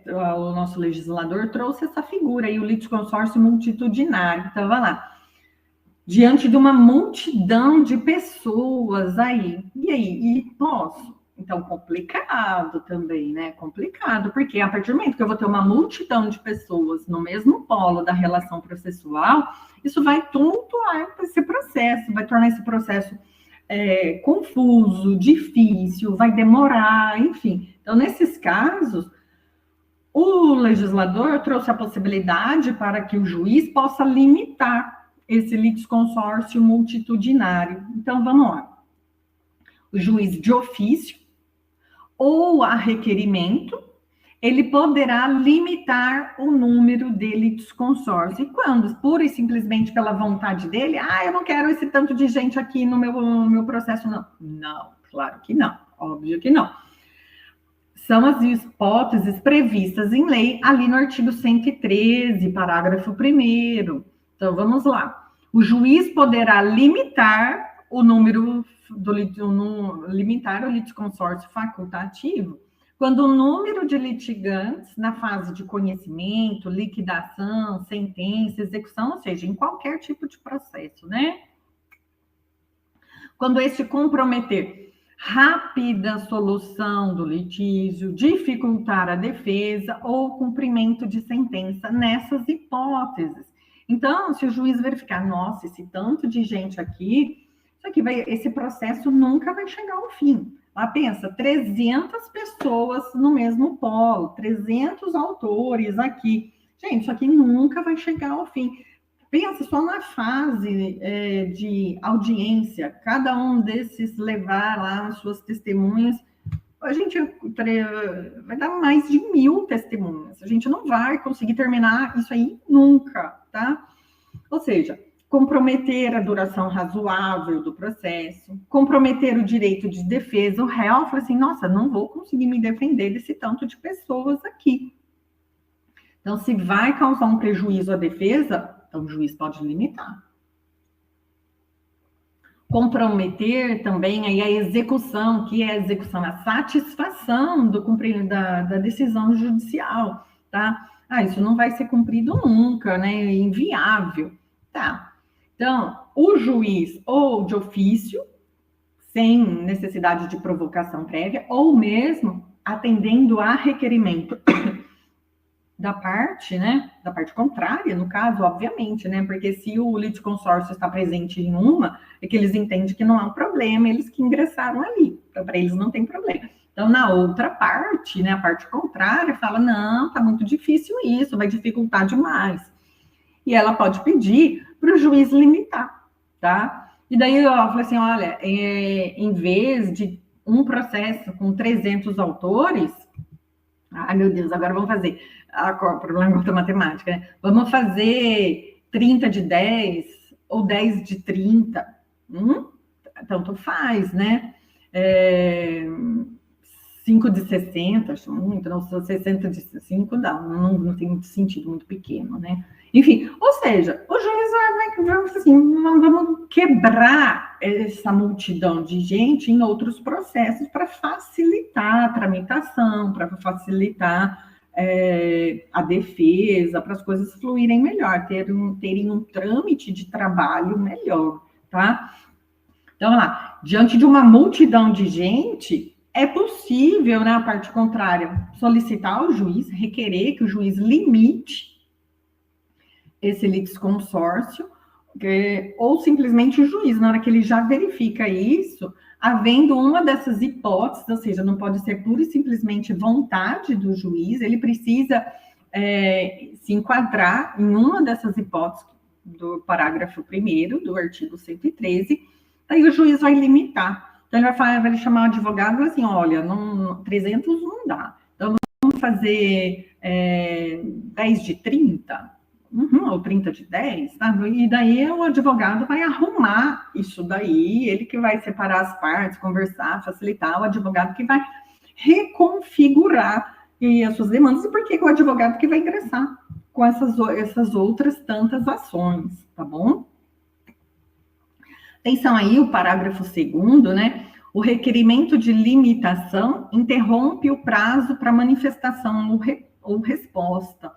o nosso legislador trouxe essa figura aí, o litisconsórcio multitudinário. Então, vai lá. Diante de uma multidão de pessoas aí. E aí? E posso? Então, complicado também, né? Complicado, porque a partir do momento que eu vou ter uma multidão de pessoas no mesmo polo da relação processual, isso vai tumultuar esse processo, vai tornar esse processo confuso, difícil, vai demorar, enfim. Então, nesses casos, o legislador trouxe a possibilidade para que o juiz possa limitar esse litisconsórcio multitudinário. Então, vamos lá. O juiz de ofício ou a requerimento, ele poderá limitar o número de litisconsórcio. E quando? Pura e simplesmente pela vontade dele? Eu não quero esse tanto de gente aqui no meu processo, não. Não, claro que não. Óbvio que não. São as hipóteses previstas em lei, ali no artigo 113, parágrafo 1º. Então, vamos lá. O juiz poderá limitar o número limitar o litisconsórcio facultativo quando o número de litigantes na fase de conhecimento, liquidação, sentença, execução, ou seja, em qualquer tipo de processo, né? Quando este comprometer rápida solução do litígio, dificultar a defesa ou cumprimento de sentença nessas hipóteses. Então, se o juiz verificar, nossa, esse tanto de gente aqui, esse processo nunca vai chegar ao fim. Lá pensa, 300 pessoas no mesmo polo, 300 autores aqui. Gente, isso aqui nunca vai chegar ao fim. Pensa só na fase de audiência, cada um desses levar lá as suas testemunhas. A gente vai dar mais de 1.000 testemunhas. A gente não vai conseguir terminar isso aí nunca, tá? Ou seja, comprometer a duração razoável do processo, comprometer o direito de defesa. O réu fala assim, nossa, não vou conseguir me defender desse tanto de pessoas aqui. Então, se vai causar um prejuízo à defesa, então o juiz pode limitar. Comprometer também aí a execução, que é a execução, a satisfação do cumprimento da decisão judicial, tá? Isso não vai ser cumprido nunca, né? É inviável, tá? Então, o juiz ou de ofício, sem necessidade de provocação prévia, ou mesmo atendendo a requerimento da parte, né? Da parte contrária, no caso, obviamente, né? Porque se o litisconsórcio está presente em uma, é que eles entendem que não há um problema, eles que ingressaram ali. Então, para eles não tem problema. Então, na outra parte, né? A parte contrária fala, não, tá muito difícil isso, vai dificultar demais. E ela pode pedir para o juiz limitar, tá? E daí eu falo assim, olha, em vez de um processo com 300 autores, Ai, meu Deus, agora vamos fazer. Problema com a matemática, né? Vamos fazer 30 de 10 ou 10 de 30. Tanto faz, né? 5 de 60, acho muito, não, 60 de 5 dá, não tem muito sentido, muito pequeno, né? Enfim, ou seja, o juiz vamos quebrar essa multidão de gente em outros processos para facilitar a tramitação, para facilitar a defesa, para as coisas fluírem melhor, terem um trâmite de trabalho melhor, tá? Então, vamos lá, diante de uma multidão de gente, é possível, na parte contrária, solicitar ao juiz, requerer que o juiz limite esse litisconsórcio, ou simplesmente o juiz, na hora que ele já verifica isso, havendo uma dessas hipóteses, ou seja, não pode ser pura e simplesmente vontade do juiz, ele precisa se enquadrar em uma dessas hipóteses do parágrafo 1º do artigo 113, aí o juiz vai limitar. Então, ele vai chamar o advogado e vai assim, olha, 300 não dá. Então, vamos fazer 10 de 30, ou 30 de 10, tá? E daí o advogado vai arrumar isso daí, ele que vai separar as partes, conversar, facilitar, o advogado que vai reconfigurar as suas demandas, e por que o advogado que vai ingressar com essas outras tantas ações, tá bom? Atenção aí, o parágrafo 2º, né? O requerimento de limitação interrompe o prazo para manifestação ou resposta,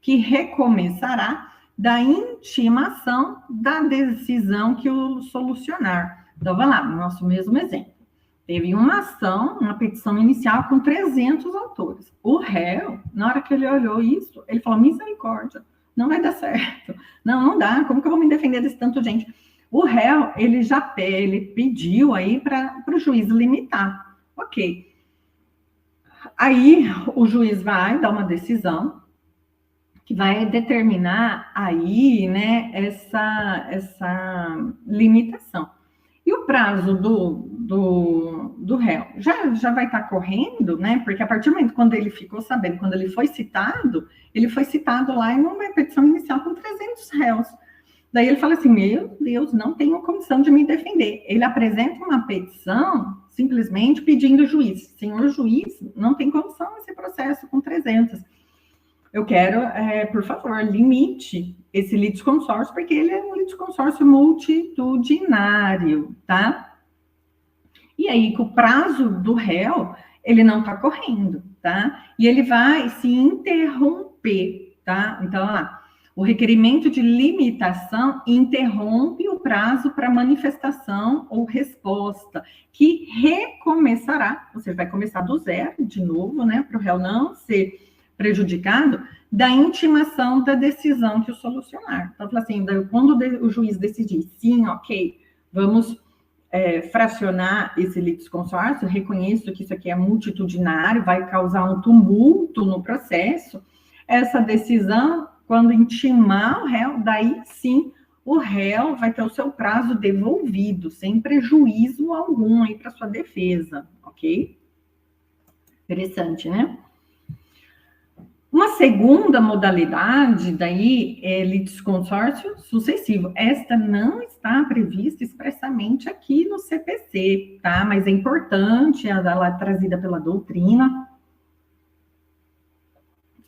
que recomeçará da intimação da decisão que o solucionar. Então, vamos lá, no nosso mesmo exemplo. Teve uma ação, uma petição inicial com 300 autores. O réu, na hora que ele olhou isso, ele falou, misericórdia, não vai dar certo. Não dá, como que eu vou me defender desse tanto de gente? O réu, ele pediu aí para o juiz limitar. Ok. Aí, o juiz vai dar uma decisão que vai determinar aí, né, essa limitação. E o prazo do réu já vai estar correndo, né? Porque a partir do momento quando ele ficou sabendo, quando ele foi citado lá em uma petição inicial com 300 réus. Daí ele fala assim, meu Deus, não tenho condição de me defender. Ele apresenta uma petição simplesmente pedindo ao juiz, senhor juiz, não tem condição esse processo com 300. Eu quero, por favor, limite esse litisconsórcio, porque ele é um litisconsórcio multitudinário, tá? E aí, com o prazo do réu, ele não está correndo, tá? E ele vai se interromper, tá? Então, olha lá. O requerimento de limitação interrompe o prazo para manifestação ou resposta, que recomeçará, ou seja, vai começar do zero de novo, né? Para o réu não ser prejudicado, da intimação da decisão que o solucionar. Então, assim, quando o juiz decidir, sim, ok, vamos fracionar esse litisconsórcio, reconheço que isso aqui é multitudinário, vai causar um tumulto no processo, essa decisão, quando intimar o réu, daí sim o réu vai ter o seu prazo devolvido, sem prejuízo algum aí para sua defesa, ok? Interessante, né? Uma segunda modalidade daí é litisconsórcio sucessivo. Esta não está prevista expressamente aqui no CPC, tá? Mas é importante, ela é trazida pela doutrina.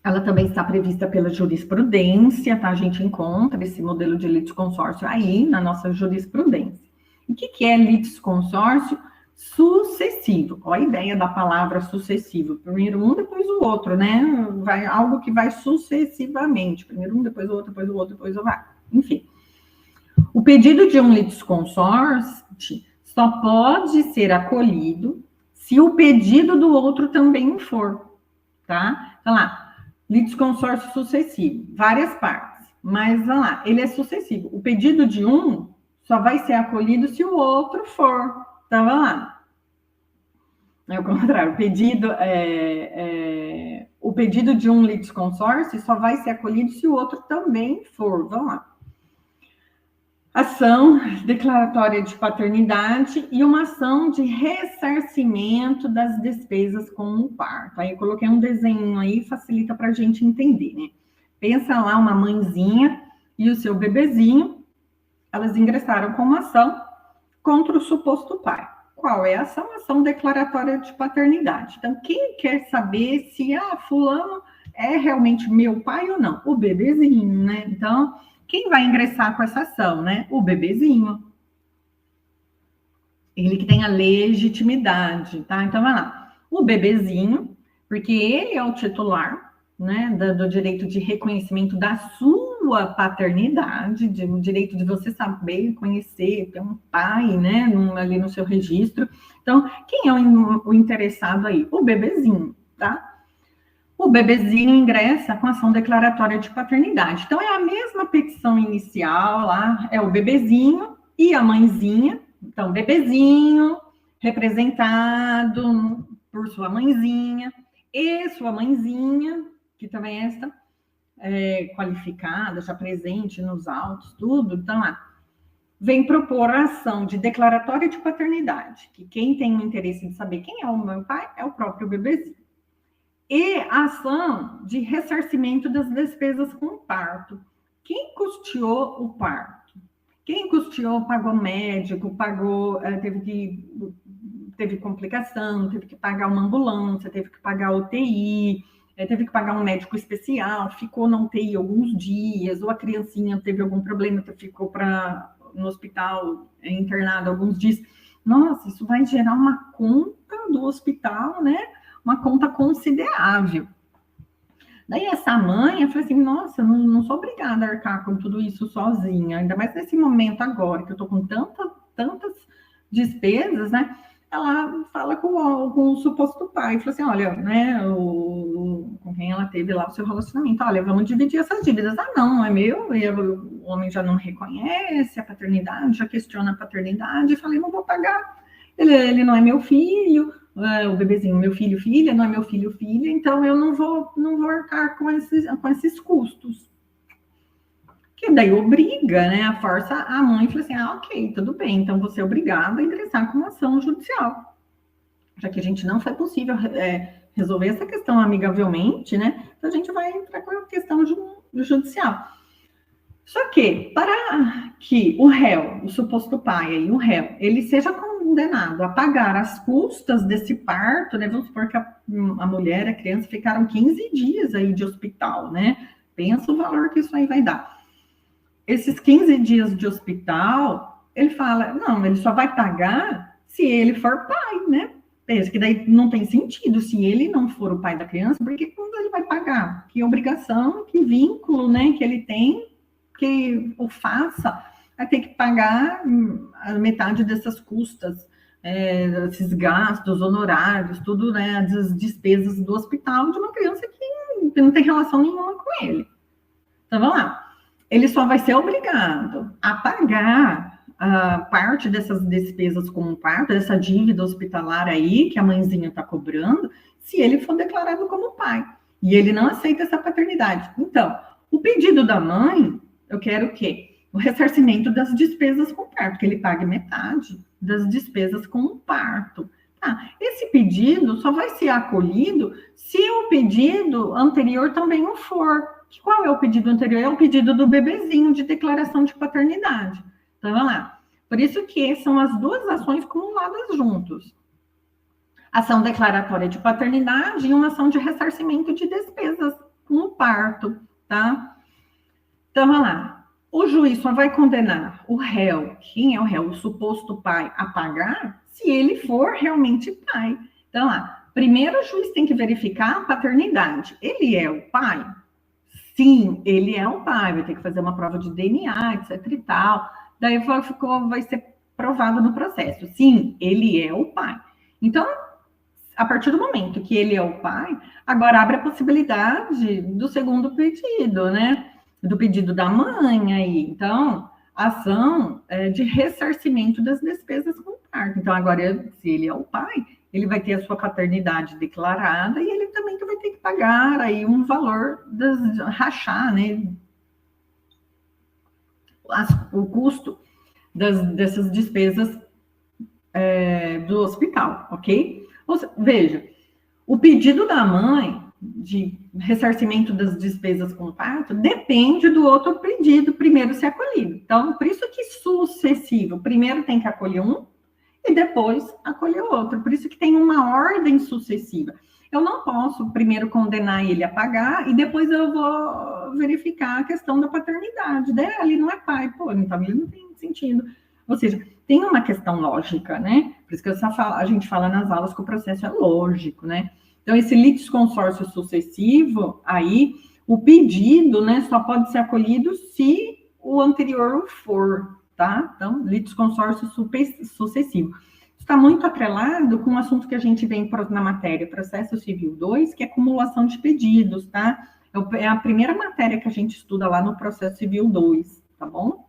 Ela também está prevista pela jurisprudência, tá? A gente encontra esse modelo de litisconsórcio aí na nossa jurisprudência. O que é litisconsórcio sucessivo? Olha a ideia da palavra sucessivo. Primeiro um, depois o outro, né? Algo que vai sucessivamente. Primeiro um, depois o outro, depois o outro, depois o outro. Enfim. O pedido de um litisconsórcio só pode ser acolhido se o pedido do outro também for, tá? Então lá, litisconsórcio sucessivo, várias partes, mas vamos lá, ele é sucessivo. O pedido de um só vai ser acolhido se o outro for. Então, vamos lá. É o contrário, o pedido de um litisconsórcio só vai ser acolhido se o outro também for. Vamos lá. ação declaratória de paternidade e uma ação de ressarcimento das despesas com o parto. Aí eu coloquei um desenho aí, facilita para a gente entender, né? Pensa lá uma mãezinha e o seu bebezinho, elas ingressaram com uma ação contra o suposto pai. Qual é a ação? Ação declaratória de paternidade. Então, quem quer saber se fulano é realmente meu pai ou não? O bebezinho, né? Então, quem vai ingressar com essa ação, né? O bebezinho. Ele que tem a legitimidade, tá? Então, vai lá. O bebezinho, porque ele é o titular, né, do direito de reconhecimento da sua paternidade, o direito de você saber, conhecer, ter um pai, né, ali no seu registro. Então, quem é o interessado aí? O bebezinho, tá? O bebezinho ingressa com ação declaratória de paternidade. Então, é a mesma petição inicial lá, é o bebezinho e a mãezinha. Então, bebezinho representado por sua mãezinha e sua mãezinha, que também é esta qualificada, já presente nos autos, tudo. Então, vem propor a ação de declaratória de paternidade, que quem tem o interesse de saber quem é o meu pai é o próprio bebezinho. E a ação de ressarcimento das despesas com o parto. Quem custeou o parto? Quem custeou, pagou médico, pagou, teve complicação, teve que pagar uma ambulância, teve que pagar UTI, teve que pagar um médico especial, ficou na UTI alguns dias, ou a criancinha teve algum problema, ficou no hospital internado alguns dias. Nossa, isso vai gerar uma conta do hospital, né? Uma conta considerável. Daí essa mãe, eu falei assim, nossa, não sou obrigada a arcar com tudo isso sozinha, ainda mais nesse momento agora, que eu tô com tantas despesas, né? Ela fala com o suposto pai, fala assim, olha, né, com quem ela teve lá o seu relacionamento, olha, vamos dividir essas dívidas. Não é meu, o homem já não reconhece a paternidade, já questiona a paternidade, falei, não vou pagar, ele não é meu filho, o bebezinho, meu filho, filha, não é meu filho, filha, então eu não vou arcar com esses custos. Que daí obriga, né, força a mãe e fala assim, ok, tudo bem, então você é obrigada a ingressar com uma ação judicial. Já que a gente não foi possível resolver essa questão amigavelmente, né, então a gente vai entrar com a questão judicial. Só que, para que o réu, o suposto pai aí, o réu, ele seja condenado a pagar as custas desse parto, né? Vamos supor que a mulher, a criança, ficaram 15 dias aí de hospital, né? Pensa o valor que isso aí vai dar. Esses 15 dias de hospital, ele fala, não, ele só vai pagar se ele for pai, né? Pensa que daí não tem sentido, se ele não for o pai da criança, porque quando ele vai pagar? Que obrigação, que vínculo, né, que ele tem que o faça, vai ter que pagar a metade dessas custas, esses gastos, honorários, tudo, né, as despesas do hospital de uma criança que não tem relação nenhuma com ele. Então, vamos lá. Ele só vai ser obrigado a pagar parte dessas despesas com o parto, dessa dívida hospitalar aí, que a mãezinha está cobrando, se ele for declarado como pai. E ele não aceita essa paternidade. Então, o pedido da mãe, eu quero o quê? O ressarcimento das despesas com o parto, que ele pague metade das despesas com o parto. Tá? Esse pedido só vai ser acolhido se o pedido anterior também o for. Qual é o pedido anterior? É o pedido do bebezinho de declaração de paternidade. Então, vamos lá. Por isso que são as duas ações acumuladas juntos. Ação declaratória de paternidade e uma ação de ressarcimento de despesas com o parto, tá? Então, vamos lá. O juiz só vai condenar o réu, quem é o réu, o suposto pai, a pagar, se ele for realmente pai. Então, lá, primeiro o juiz tem que verificar a paternidade. Ele é o pai? Sim, ele é o pai. Vai ter que fazer uma prova de DNA, etc e tal. Daí vai ser provado no processo. Sim, ele é o pai. Então, a partir do momento que ele é o pai, agora abre a possibilidade do segundo pedido, né? Do pedido da mãe aí. Então, ação de ressarcimento das despesas com o parto. Então, agora, se ele é o pai, ele vai ter a sua paternidade declarada e ele também vai ter que pagar aí um valor, rachar, né? O custo dessas despesas do hospital, ok? Veja, o pedido da mãe de ressarcimento das despesas com parto depende do outro pedido primeiro ser acolhido. Então, por isso que sucessivo, primeiro tem que acolher um e depois acolher o outro. Por isso que tem uma ordem sucessiva. Eu não posso primeiro condenar ele a pagar e depois eu vou verificar a questão da paternidade. Ele não é pai, pô, então ele não tem sentido. Ou seja, tem uma questão lógica, né? Por isso que a gente fala nas aulas que o processo é lógico, né? Então, esse litisconsórcio sucessivo, aí, o pedido, né, só pode ser acolhido se o anterior o for, tá? Então, litisconsórcio sucessivo. Está muito atrelado com o assunto que a gente vem na matéria Processo Civil 2, que é acumulação de pedidos, tá? É a primeira matéria que a gente estuda lá no Processo Civil 2, tá bom?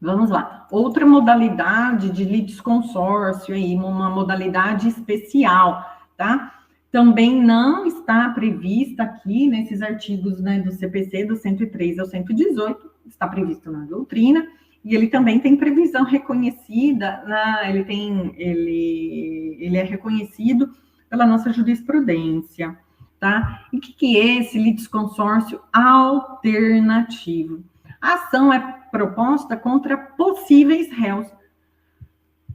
Vamos lá. Outra modalidade de litisconsórcio aí, uma modalidade especial, tá? Também não está prevista aqui nesses artigos, né, do CPC, do 103 ao 118, está previsto na doutrina, e ele também tem previsão reconhecida, ele é reconhecido pela nossa jurisprudência, tá? E o que é esse litisconsórcio alternativo? A ação é proposta contra possíveis réus.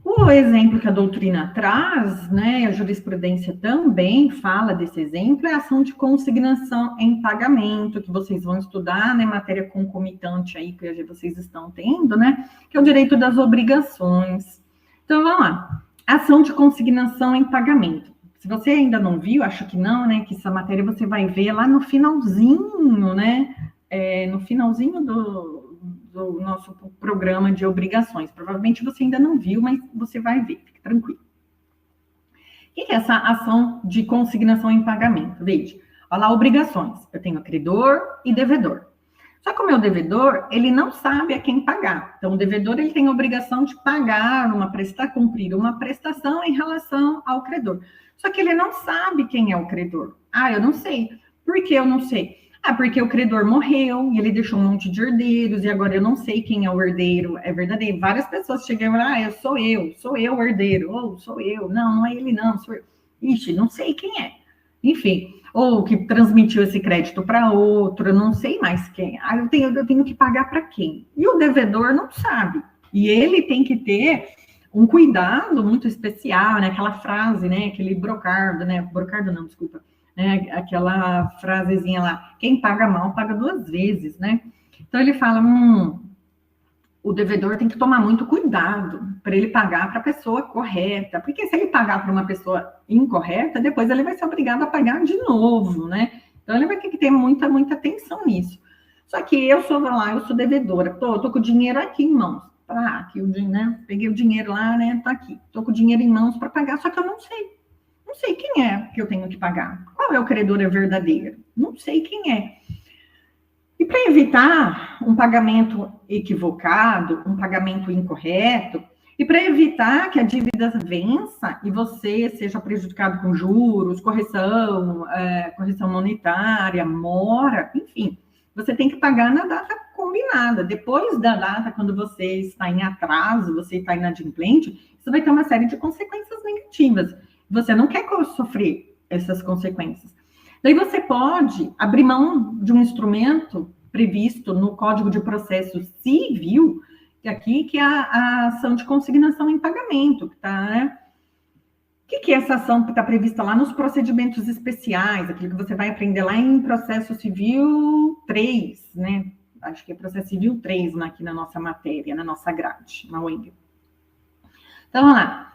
O exemplo que a doutrina traz, né, a jurisprudência também fala desse exemplo, é a ação de consignação em pagamento, que vocês vão estudar, né, matéria concomitante aí que vocês estão tendo, né, que é o direito das obrigações. Então, vamos lá. Ação de consignação em pagamento. Se você ainda não viu, acho que não, né, que essa matéria você vai ver lá no finalzinho, né, no finalzinho do nosso programa de obrigações. Provavelmente você ainda não viu, mas você vai ver, fique tranquilo. O que é essa ação de consignação em pagamento? Veja, olha lá, obrigações. Eu tenho credor e devedor. Só que o meu devedor, ele não sabe a quem pagar. Então, o devedor, ele tem a obrigação de pagar cumprir uma prestação em relação ao credor. Só que ele não sabe quem é o credor. Eu não sei. Por que eu não sei? Porque o credor morreu e ele deixou um monte de herdeiros e agora eu não sei quem é o herdeiro. É verdadeiro. Várias pessoas chegam e falam, sou eu o herdeiro. Ou sou eu. Não é ele não, sou eu. Ixi, não sei quem é. Enfim, ou que transmitiu esse crédito para outro, não sei mais quem. Eu tenho que pagar para quem? E o devedor não sabe. E ele tem que ter um cuidado muito especial, né? Aquela frase, né? Aquele brocardo, né? Brocardo não, desculpa. Aquela frasezinha lá, quem paga mal, paga duas vezes, né? Então, ele fala, o devedor tem que tomar muito cuidado para ele pagar para a pessoa correta, porque se ele pagar para uma pessoa incorreta, depois ele vai ser obrigado a pagar de novo, né? Então, ele vai ter que ter muita, muita atenção nisso. Só que eu sou devedora, tô com o dinheiro aqui em mãos, aqui, né? Peguei o dinheiro lá, né? Tá aqui, tô com o dinheiro em mãos para pagar, só que eu não sei quem é que eu tenho que pagar. Qual é o credor verdadeiro? Não sei quem é. E para evitar um pagamento equivocado, um pagamento incorreto, e para evitar que a dívida vença e você seja prejudicado com juros, correção monetária, mora, enfim, você tem que pagar na data combinada. Depois da data, quando você está em atraso, você está inadimplente, isso vai ter uma série de consequências negativas. Você não quer sofrer essas consequências. Daí você pode abrir mão de um instrumento previsto no Código de Processo Civil, que é a ação de consignação em pagamento, que tá, né? O que é essa ação que está prevista lá nos procedimentos especiais, aquilo que você vai aprender lá em Processo Civil 3, né? Acho que é Processo Civil 3 aqui na nossa matéria, na nossa grade, na UENG. Então, vamos lá.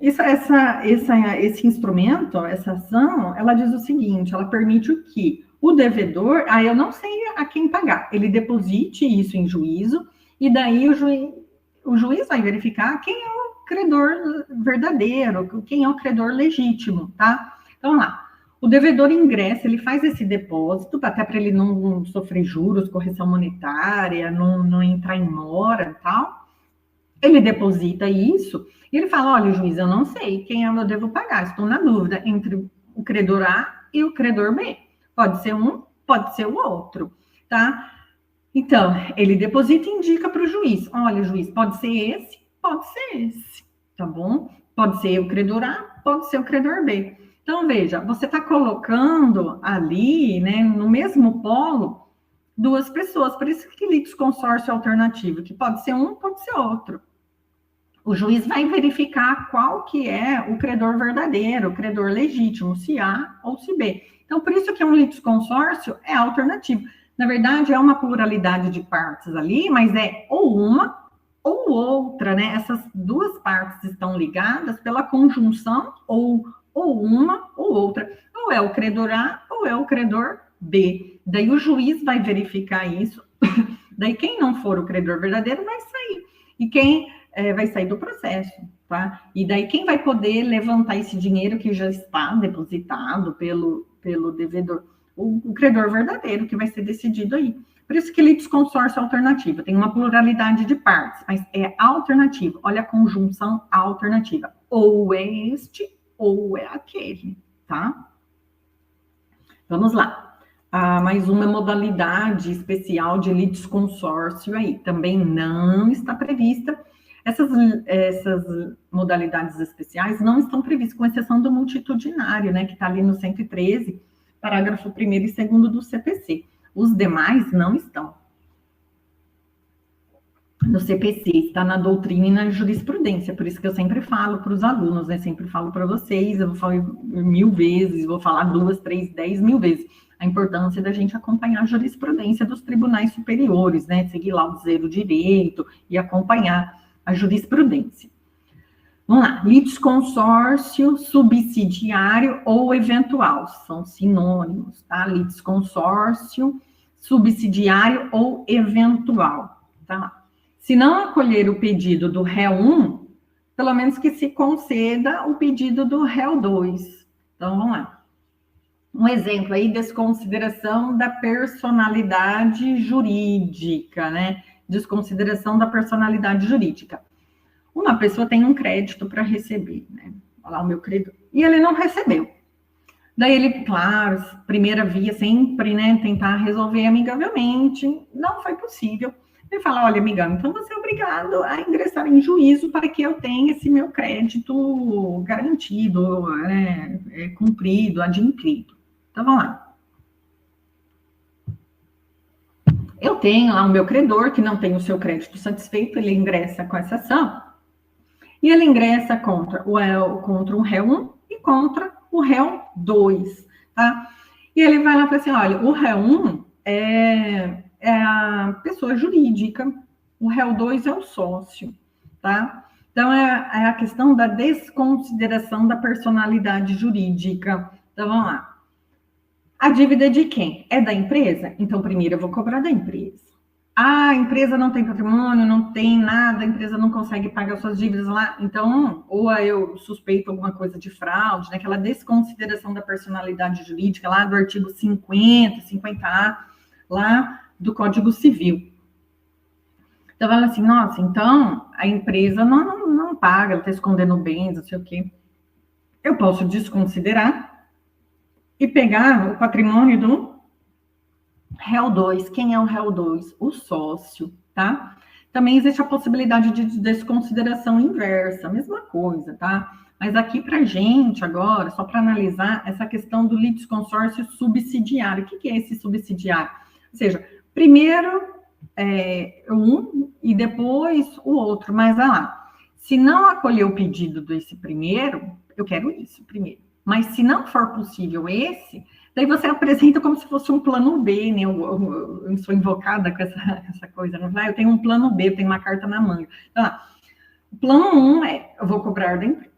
Esse instrumento, essa ação, ela diz o seguinte, ela permite que o devedor, eu não sei a quem pagar, ele deposite isso em juízo, e daí o juiz vai verificar quem é o credor verdadeiro, quem é o credor legítimo, tá? Então, lá, o devedor ingressa, ele faz esse depósito, até para ele não sofrer juros, correção monetária, não entrar em mora e tal. Ele deposita isso, e ele fala, olha, juiz, eu não sei quem eu devo pagar, estou na dúvida entre o credor A e o credor B. Pode ser um, pode ser o outro, tá? Então, ele deposita e indica para o juiz. Olha, juiz, pode ser esse, tá bom? Pode ser o credor A, pode ser o credor B. Então, veja, você está colocando ali, né, no mesmo polo, duas pessoas. Por isso que litisconsórcio alternativo, que pode ser um, pode ser outro. O juiz vai verificar qual que é o credor verdadeiro, o credor legítimo, se A ou se B. Então, por isso que um litisconsórcio é alternativo. Na verdade, é uma pluralidade de partes ali, mas é ou uma ou outra, né? Essas duas partes estão ligadas pela conjunção ou uma ou outra. Ou é o credor A ou é o credor B. Daí o juiz vai verificar isso. Daí quem não for o credor verdadeiro vai sair. E quem vai sair do processo, tá? E daí quem vai poder levantar esse dinheiro que já está depositado pelo devedor? O credor verdadeiro, que vai ser decidido aí. Por isso que litisconsórcio é alternativo. Tem uma pluralidade de partes, mas é alternativo. Olha a conjunção alternativa. Ou é este, ou é aquele, tá? Vamos lá. Mais uma modalidade especial de litisconsórcio aí. Também não está prevista. Essas modalidades especiais não estão previstas, com exceção do multitudinário, né, que está ali no 113, parágrafo 1º e 2º do CPC. Os demais não estão. No CPC, está na doutrina e na jurisprudência, por isso que eu sempre falo para os alunos, né, sempre falo para vocês, eu vou falar 1000 vezes, vou falar 2, 3, 10 mil vezes, a importância da gente acompanhar a jurisprudência dos tribunais superiores, né, seguir lá o zero direito e acompanhar a jurisprudência. Vamos lá, litisconsórcio subsidiário ou eventual, são sinônimos, tá? Litisconsórcio subsidiário ou eventual, tá? Se não acolher o pedido do réu 1, pelo menos que se conceda o pedido do réu 2. Então, vamos lá. Um exemplo aí, desconsideração da personalidade jurídica, né? Desconsideração da personalidade jurídica. Uma pessoa tem um crédito para receber, né? Olha lá o meu credor. E ele não recebeu. Daí ele, claro, primeira via sempre, né? Tentar resolver amigavelmente. Não foi possível. Ele fala, olha, amigão, então você é obrigado a ingressar em juízo para que eu tenha esse meu crédito garantido, né? Cumprido, adimplido. Então, vamos lá. Eu tenho lá o meu credor que não tem o seu crédito satisfeito, ele ingressa com essa ação. E ele ingressa contra um réu 1 e contra o réu 2, tá? E ele vai lá e fala assim, olha, o réu 1 é a pessoa jurídica, o réu 2 é o sócio, tá? Então, é a questão da desconsideração da personalidade jurídica. Então, vamos lá. A dívida é de quem? É da empresa? Então, primeiro eu vou cobrar da empresa. A empresa não tem patrimônio, não tem nada, a empresa não consegue pagar suas dívidas lá, então, ou eu suspeito alguma coisa de fraude, né, aquela desconsideração da personalidade jurídica lá do artigo 50A, lá do Código Civil. Então, fala assim, nossa, então, a empresa não paga, ela está escondendo bens, não sei o quê. Eu posso desconsiderar e pegar o patrimônio do réu 2, quem é o réu 2? O sócio, tá? Também existe a possibilidade de desconsideração inversa, mesma coisa, tá? Mas aqui pra gente agora, só para analisar essa questão do litisconsórcio subsidiário. O que é esse subsidiário? Ou seja, primeiro um e depois o outro, mas olha lá, se não acolher o pedido desse primeiro, eu quero isso primeiro. Mas se não for possível esse, daí você apresenta como se fosse um plano B, né? Eu sou invocada com essa coisa, né? Eu tenho um plano B, eu tenho uma carta na manga. Então, o plano 1 eu vou cobrar da empresa.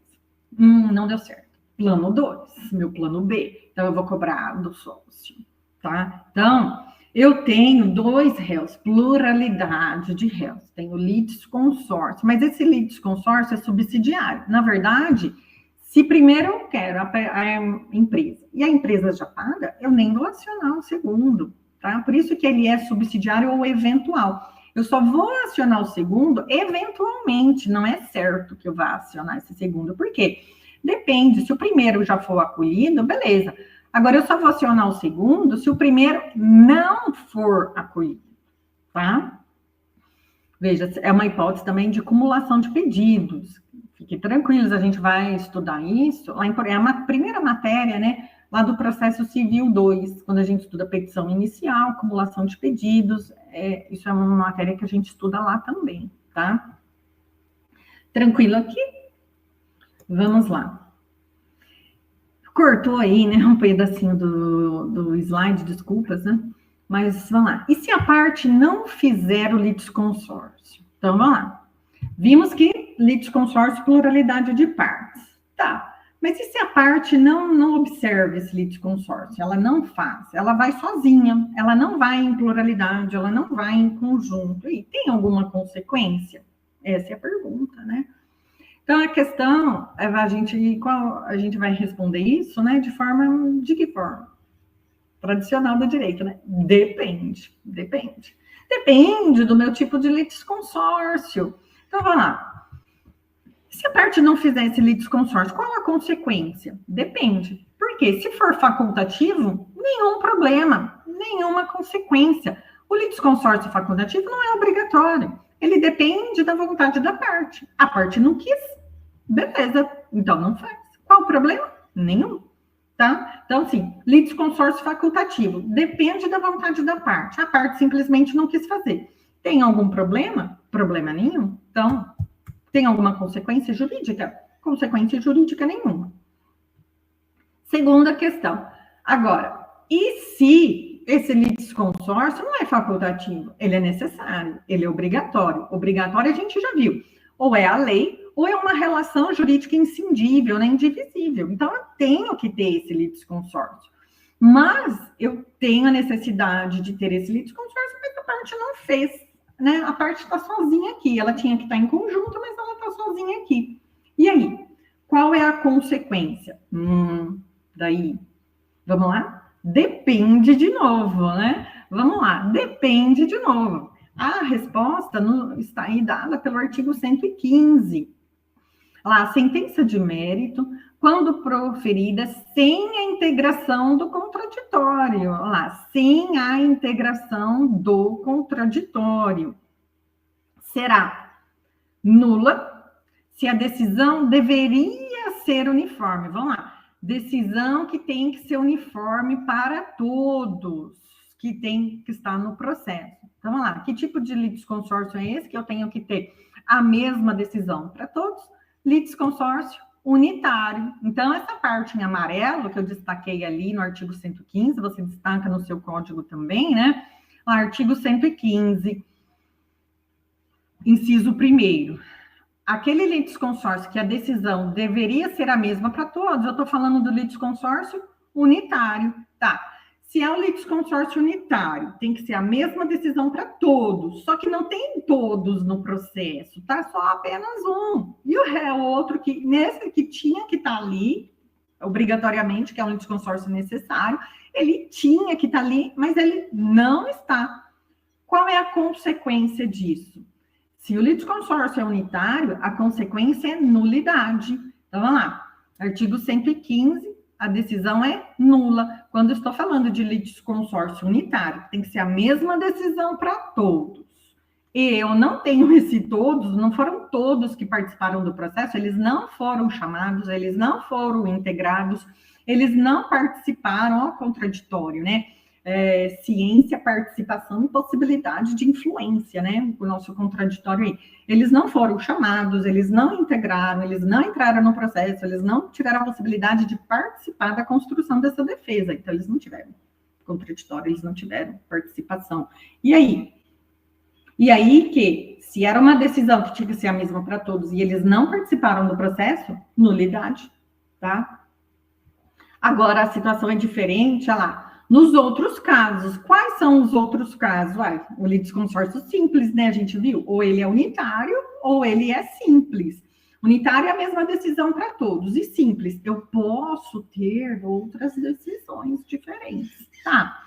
Não deu certo. Plano 2, meu plano B. Então, eu vou cobrar do sócio, tá? Então, eu tenho 2 réus, pluralidade de réus. Tenho litisconsórcio, mas esse litisconsórcio é subsidiário. Na verdade, se primeiro eu quero a empresa e a empresa já paga, eu nem vou acionar o segundo, tá? Por isso que ele é subsidiário ou eventual. Eu só vou acionar o segundo eventualmente, não é certo que eu vá acionar esse segundo. Por quê? Depende, se o primeiro já for acolhido, beleza. Agora, eu só vou acionar o segundo se o primeiro não for acolhido. tá? Veja, é uma hipótese também de cumulação de pedidos. Fiquem tranquilos, a gente vai estudar isso. É a primeira matéria, né? Lá do processo civil 2, quando a gente estuda petição inicial, cumulação de pedidos. Isso é uma matéria que a gente estuda lá também, tá? Tranquilo aqui? Vamos lá. Cortou aí, né? Um pedacinho do slide, desculpas, né? Mas vamos lá. E se a parte não fizer o litisconsórcio? Então, vamos lá. Vimos que litisconsórcio é pluralidade de partes. Tá. Mas e se a parte não observa esse litisconsórcio? Ela não faz, ela vai sozinha, ela não vai em pluralidade, ela não vai em conjunto. E tem alguma consequência? Essa é a pergunta, né? Então, a questão, a gente vai responder isso, né? De que forma? Tradicional do direito, né? Depende. Depende do meu tipo de litisconsórcio. Então, vamos lá. Se a parte não fizer esse litisconsórcio, qual a consequência? Depende. Porque se for facultativo, nenhum problema, nenhuma consequência. O litisconsórcio facultativo não é obrigatório. Ele depende da vontade da parte. A parte não quis, beleza, então não faz. Qual o problema? Nenhum. Tá? Então, assim, litisconsórcio facultativo, depende da vontade da parte. A parte simplesmente não quis fazer. Tem algum problema? Problema nenhum. Então, tem alguma consequência jurídica? Consequência jurídica nenhuma. Segunda questão. Agora, e se esse litisconsórcio não é facultativo? Ele é necessário, ele é obrigatório. Obrigatório a gente já viu. Ou é a lei, ou é uma relação jurídica inscindível, né, indivisível. Então, eu tenho que ter esse litisconsórcio. Mas eu tenho a necessidade de ter esse litisconsórcio porque a parte não fez, né? A parte está sozinha aqui. Ela tinha que estar em conjunto, mas ela está sozinha aqui. E aí? Qual é a consequência? Daí, vamos lá? Depende de novo, né? Vamos lá, depende de novo. A resposta está aí dada pelo artigo 115. Lá, sentença de mérito, quando proferida sem a integração do contraditório. Lá, sem a integração do contraditório. Será nula se a decisão deveria ser uniforme. Vamos lá. Decisão que tem que ser uniforme para todos que tem que estar no processo. Então, vamos lá. Que tipo de litisconsórcio é esse que eu tenho que ter a mesma decisão para todos? Litisconsórcio unitário. Então, essa parte em amarelo que eu destaquei ali no artigo 115, você destaca no seu código também, né? O artigo 115, inciso 1º. Aquele litisconsórcio que a decisão deveria ser a mesma para todos, eu estou falando do litisconsórcio unitário, tá? Se é o litisconsórcio unitário, tem que ser a mesma decisão para todos, só que não tem todos no processo, tá? Só apenas um. E o outro, nesse que tinha que estar ali, obrigatoriamente, que é um litisconsórcio necessário, ele tinha que estar ali, mas ele não está. Qual é a consequência disso? Se o litisconsórcio é unitário, a consequência é nulidade. Então, vamos lá. Artigo 115, a decisão é nula. Quando eu estou falando de litisconsórcio unitário, tem que ser a mesma decisão para todos. E eu não tenho esse todos, não foram todos que participaram do processo, eles não foram chamados, eles não foram integrados, eles não participaram ao contraditório, né? Ciência, participação e possibilidade de influência, né? O nosso contraditório aí. Eles não foram chamados, eles não integraram, eles não entraram no processo, eles não tiveram a possibilidade de participar da construção dessa defesa. Então, eles não tiveram contraditório, eles não tiveram participação. E aí? E aí que, se era uma decisão que tinha que ser a mesma para todos e eles não participaram do processo, nulidade, tá? Agora, a situação é diferente, olha lá. Nos outros casos, quais são os outros casos? O litisconsórcio simples, né? A gente viu, ou ele é unitário, ou ele é simples. Unitário é a mesma decisão para todos, e simples, eu posso ter outras decisões diferentes, tá?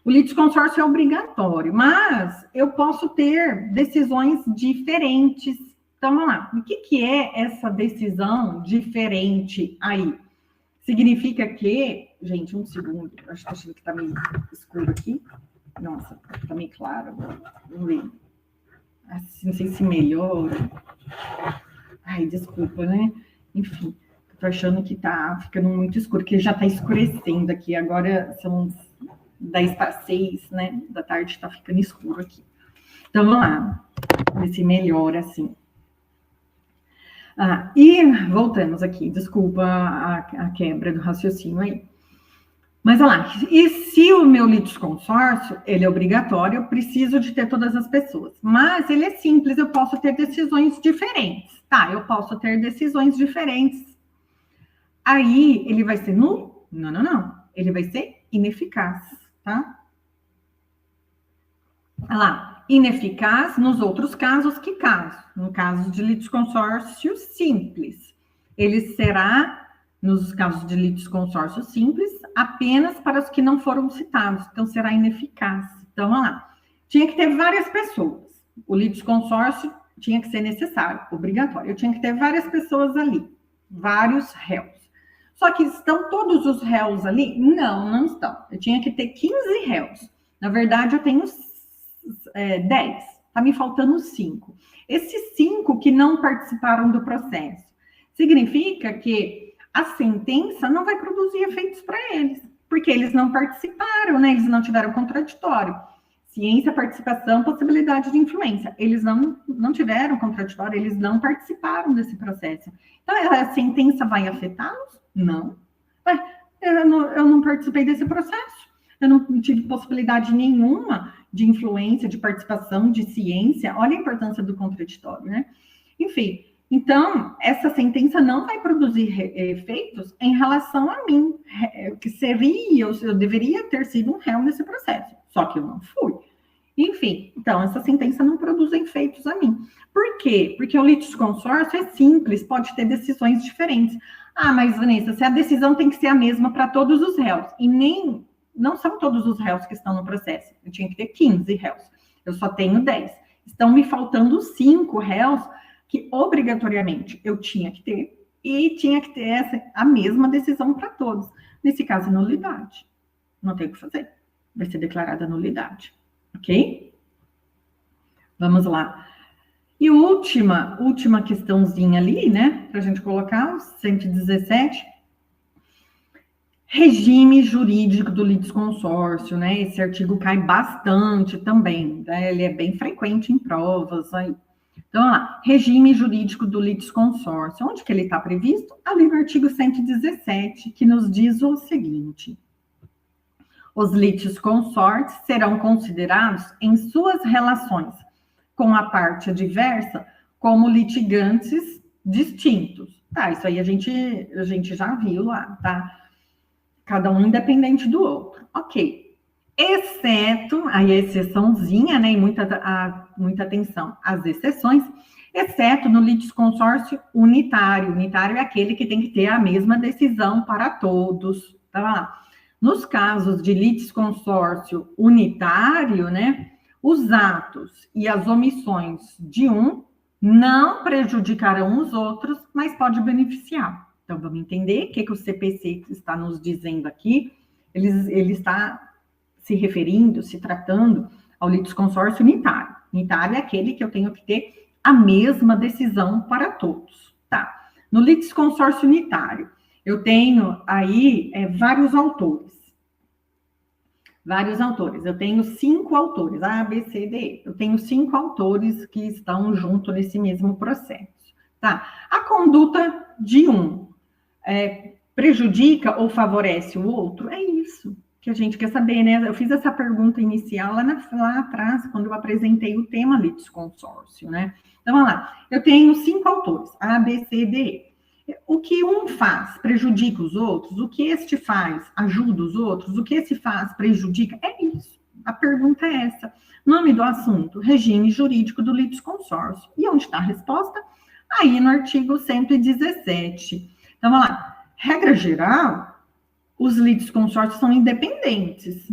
O litisconsórcio é obrigatório, mas eu posso ter decisões diferentes. Então, vamos lá. O que é essa decisão diferente aí? Significa que... Gente, um segundo. Acho que tá meio escuro aqui. Nossa, tá meio claro. Vamos ver. Assim, não sei se melhora. Ai, desculpa, né? Enfim, tô achando que tá ficando muito escuro, que já tá escurecendo aqui. Agora são 10 para 6, né? Da tarde tá ficando escuro aqui. Então, vamos lá. Ver se melhora assim. E voltamos aqui. Desculpa a quebra do raciocínio aí. Mas olha lá, e se o meu litisconsórcio, ele é obrigatório, eu preciso de ter todas as pessoas. Mas ele é simples, eu posso ter decisões diferentes. Tá, eu posso ter decisões diferentes. Aí, ele vai ser nulo? Não, não, não. Ele vai ser ineficaz, tá? Olha lá, ineficaz nos outros casos, que caso? No caso de litisconsórcio simples. Ele será, nos casos de litisconsórcio simples, apenas para os que não foram citados. Então, será ineficaz. Então, vamos lá. Tinha que ter várias pessoas. O litisconsórcio tinha que ser necessário, obrigatório. Eu tinha que ter várias pessoas ali, vários réus. Só que estão todos os réus ali? Não, não estão. Eu tinha que ter 15 réus. Na verdade, eu tenho 10. Está me faltando 5. Esses 5 que não participaram do processo, significa que a sentença não vai produzir efeitos para eles, porque eles não participaram, né? Eles não tiveram contraditório. Ciência, participação, possibilidade de influência. Eles não tiveram contraditório, eles não participaram desse processo. Então, a sentença vai afetá-los? Não. Eu não participei desse processo. Eu não tive possibilidade nenhuma de influência, de participação, de ciência. Olha a importância do contraditório, né? Enfim, então, essa sentença não vai produzir efeitos em relação a mim, que seria, eu deveria ter sido um réu nesse processo, só que eu não fui. Enfim, então, essa sentença não produz efeitos a mim. Por quê? Porque o litisconsórcio é simples, pode ter decisões diferentes. Mas, Vanessa, se a decisão tem que ser a mesma para todos os réus, e não são todos os réus que estão no processo, eu tinha que ter 15 réus, eu só tenho 10. Estão me faltando 5 réus que obrigatoriamente eu tinha que ter, e tinha que ter a mesma decisão para todos. Nesse caso, nulidade. Não tem o que fazer. Vai ser declarada nulidade. Ok? Vamos lá. E última questãozinha ali, né? Para a gente colocar, o 117. Regime jurídico do litisconsórcio, né? Esse artigo cai bastante também, né? Ele é bem frequente em provas aí. Então, vamos lá. Regime jurídico do litisconsórcio. Onde que ele está previsto? Ali no artigo 117, que nos diz o seguinte: os litisconsortes serão considerados em suas relações com a parte adversa como litigantes distintos. Tá, isso aí a gente já viu lá, tá? Cada um independente do outro. Ok. Exceto, aí a exceçãozinha, né? E muita atenção às exceções, exceto no litisconsórcio unitário. Unitário é aquele que tem que ter a mesma decisão para todos. Tá lá. Nos casos de litisconsórcio unitário, né? Os atos e as omissões de um não prejudicarão os outros, mas pode beneficiar. Então, vamos entender o que o CPC está nos dizendo aqui. Ele está se referindo, se tratando ao litisconsórcio unitário. Unitário é aquele que eu tenho que ter a mesma decisão para todos. Tá. No litisconsórcio unitário, eu tenho aí vários autores. Eu tenho 5 autores, A, B, C, D, E. Eu tenho 5 autores que estão junto nesse mesmo processo. Tá? A conduta de um prejudica ou favorece o outro? É isso que a gente quer saber, né? Eu fiz essa pergunta inicial lá atrás, quando eu apresentei o tema litisconsórcio, né? Então, vamos lá. Eu tenho 5 autores, A, B, C, D, E. O que um faz prejudica os outros? O que este faz ajuda os outros? O que esse faz prejudica? É isso. A pergunta é essa. Nome do assunto, regime jurídico do litisconsórcio. E onde está a resposta? Aí no artigo 117. Então, vamos lá. Regra geral, os litisconsórcios são independentes.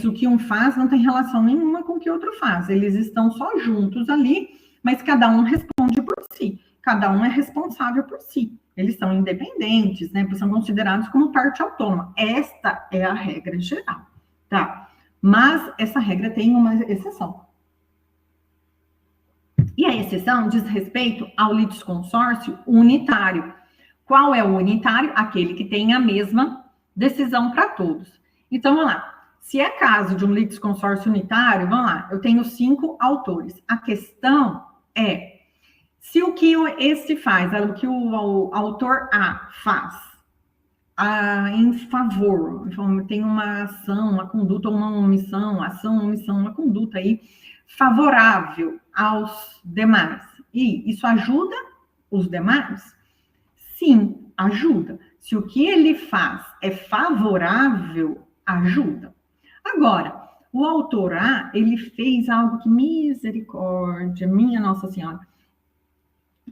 O que um faz não tem relação nenhuma com o que o outro faz. Eles estão só juntos ali, mas cada um responde por si. Cada um é responsável por si. Eles são independentes, né? São considerados como parte autônoma. Esta é a regra geral, tá? Mas essa regra tem uma exceção. E a exceção diz respeito ao litisconsórcio unitário. Qual é o unitário? Aquele que tem a mesma decisão para todos. Então, vamos lá. Se é caso de um litisconsórcio unitário, vamos lá, eu tenho 5 autores. A questão é, se o que esse faz, o que o autor A faz em favor, então, tem uma ação, uma conduta ou uma omissão, ação, omissão, uma conduta aí favorável aos demais. E isso ajuda os demais? Sim, ajuda. Se o que ele faz é favorável, ajuda. Agora, o autor A, ele fez algo que, misericórdia, minha Nossa Senhora,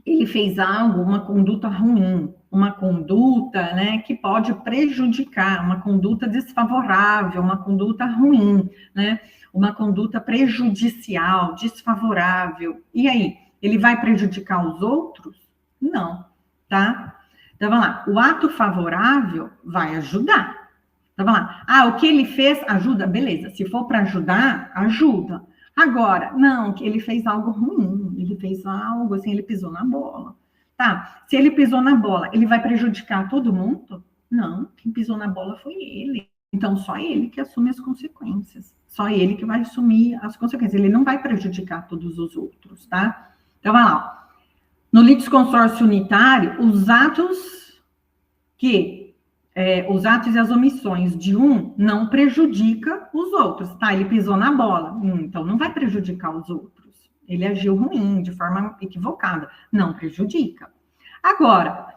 ele fez algo, uma conduta ruim, uma conduta, né, que pode prejudicar, uma conduta desfavorável, uma conduta ruim, né, uma conduta prejudicial, desfavorável. E aí, ele vai prejudicar os outros? Não, tá? Então, vamos lá, o ato favorável vai ajudar. Então, vamos lá, o que ele fez ajuda? Beleza, se for para ajudar, ajuda. Agora, não, que ele fez algo ruim, ele fez algo assim, ele pisou na bola. Tá, se ele pisou na bola, ele vai prejudicar todo mundo? Não, quem pisou na bola foi ele. Então, só ele que assume as consequências. Só ele que vai assumir as consequências. Ele não vai prejudicar todos os outros, tá? Então, vai lá. No litisconsórcio unitário, os atos e as omissões de um não prejudica os outros, tá? Ele pisou na bola, então não vai prejudicar os outros. Ele agiu ruim, de forma equivocada, não prejudica. Agora,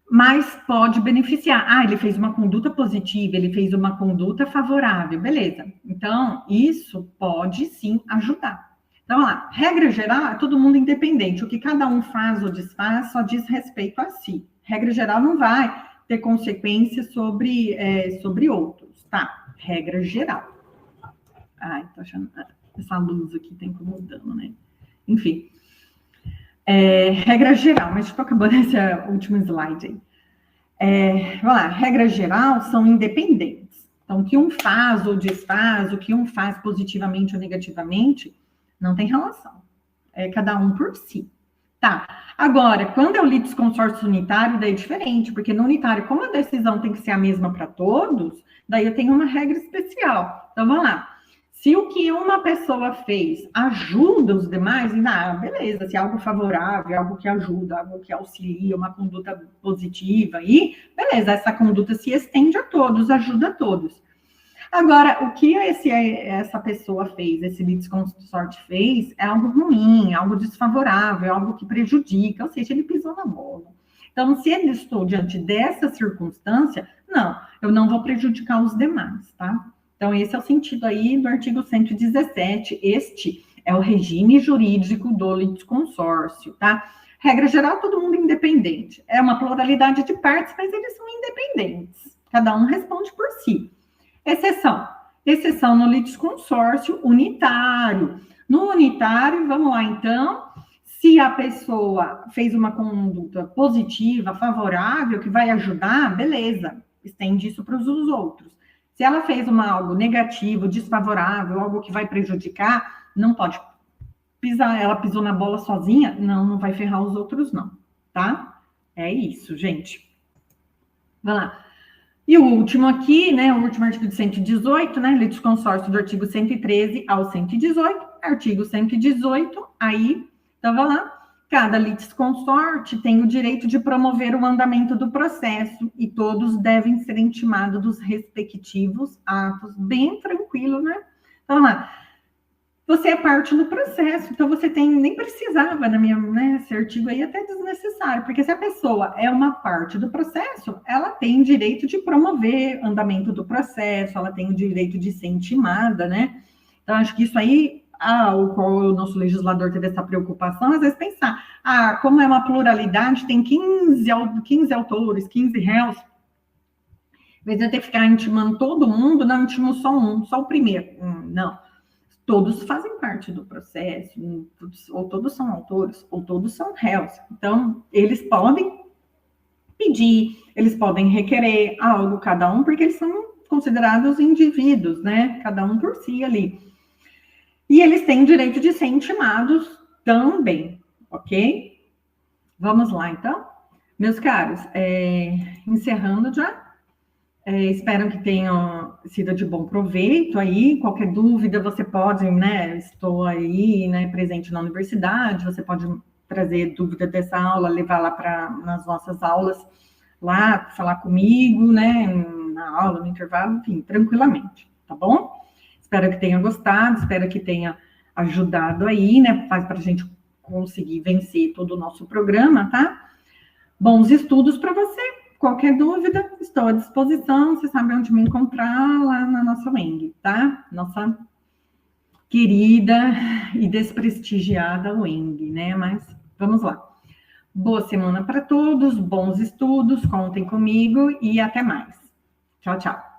mas pode beneficiar. Ele fez uma conduta positiva, ele fez uma conduta favorável, beleza. Então, isso pode sim ajudar. Então, vamos lá. Regra geral, é todo mundo independente. O que cada um faz ou desfaz só diz respeito a si. Regra geral não vai ter consequências sobre outros, tá? Regra geral. Tô achando... Essa luz aqui tá incomodando, né? Enfim. Regra geral, mas estou acabando esse último slide aí. Vamos lá. Regra geral são independentes. Então, o que um faz ou desfaz, o que um faz positivamente ou negativamente, não tem relação. É cada um por si. Tá. Agora, quando é o litisconsórcio unitário, daí é diferente, porque no unitário, como a decisão tem que ser a mesma para todos, daí eu tenho uma regra especial. Então, vamos lá. Se o que uma pessoa fez ajuda os demais, beleza, se é algo favorável, algo que ajuda, algo que auxilia, uma conduta positiva, beleza, essa conduta se estende a todos, ajuda a todos. Agora, o que essa pessoa fez, esse litisconsórcio fez, é algo ruim, algo desfavorável, algo que prejudica, ou seja, ele pisou na bola. Então, se eu estou diante dessa circunstância, não, eu não vou prejudicar os demais, tá? Então, esse é o sentido aí do artigo 117. Este é o regime jurídico do litisconsórcio, tá? Regra geral, todo mundo independente. É uma pluralidade de partes, mas eles são independentes. Cada um responde por si. Exceção no litisconsórcio unitário. No unitário, vamos lá então, se a pessoa fez uma conduta positiva, favorável, que vai ajudar, beleza, estende isso para os outros. Se ela fez algo negativo, desfavorável, algo que vai prejudicar, não pode pisar, ela pisou na bola sozinha, não vai ferrar os outros não, tá? É isso, gente. Vamos lá. E o último aqui, né, o último artigo de 118, né, litisconsórcio do artigo 113 ao 118, artigo 118, aí, então vamos lá. Cada litisconsorte tem o direito de promover o andamento do processo e todos devem ser intimados dos respectivos atos, bem tranquilo, né? Então, vamos lá. Você é parte do processo, então você nem precisava, esse artigo aí até desnecessário, porque se a pessoa é uma parte do processo, ela tem o direito de promover o andamento do processo, ela tem o direito de ser intimada, né? Então, acho que isso aí, o nosso legislador teve essa preocupação, às vezes pensar, como é uma pluralidade, tem 15 autores, 15 réus, em vez de eu ter que ficar intimando todo mundo, não intimo só o primeiro. Não. Todos fazem parte do processo, ou todos são autores, ou todos são réus. Então, eles podem pedir, eles podem requerer algo cada um, porque eles são considerados indivíduos, né? Cada um por si ali. E eles têm direito de ser intimados também, ok? Vamos lá, então. Meus caros, encerrando já. Espero que tenham sido de bom proveito aí. Qualquer dúvida, você pode, né? Estou aí, né, presente na universidade. Você pode trazer dúvida dessa aula, levar lá para nas nossas aulas, lá, falar comigo, né? Na aula, no intervalo, enfim, tranquilamente, tá bom? Espero que tenha gostado, espero que tenha ajudado aí, né? Faz para a gente conseguir vencer todo o nosso programa, tá? Bons estudos para você. Qualquer dúvida, estou à disposição. Você sabe onde me encontrar lá na nossa UENG, tá? Nossa querida e desprestigiada UENG, né? Mas vamos lá. Boa semana para todos, bons estudos, contem comigo e até mais. Tchau, tchau.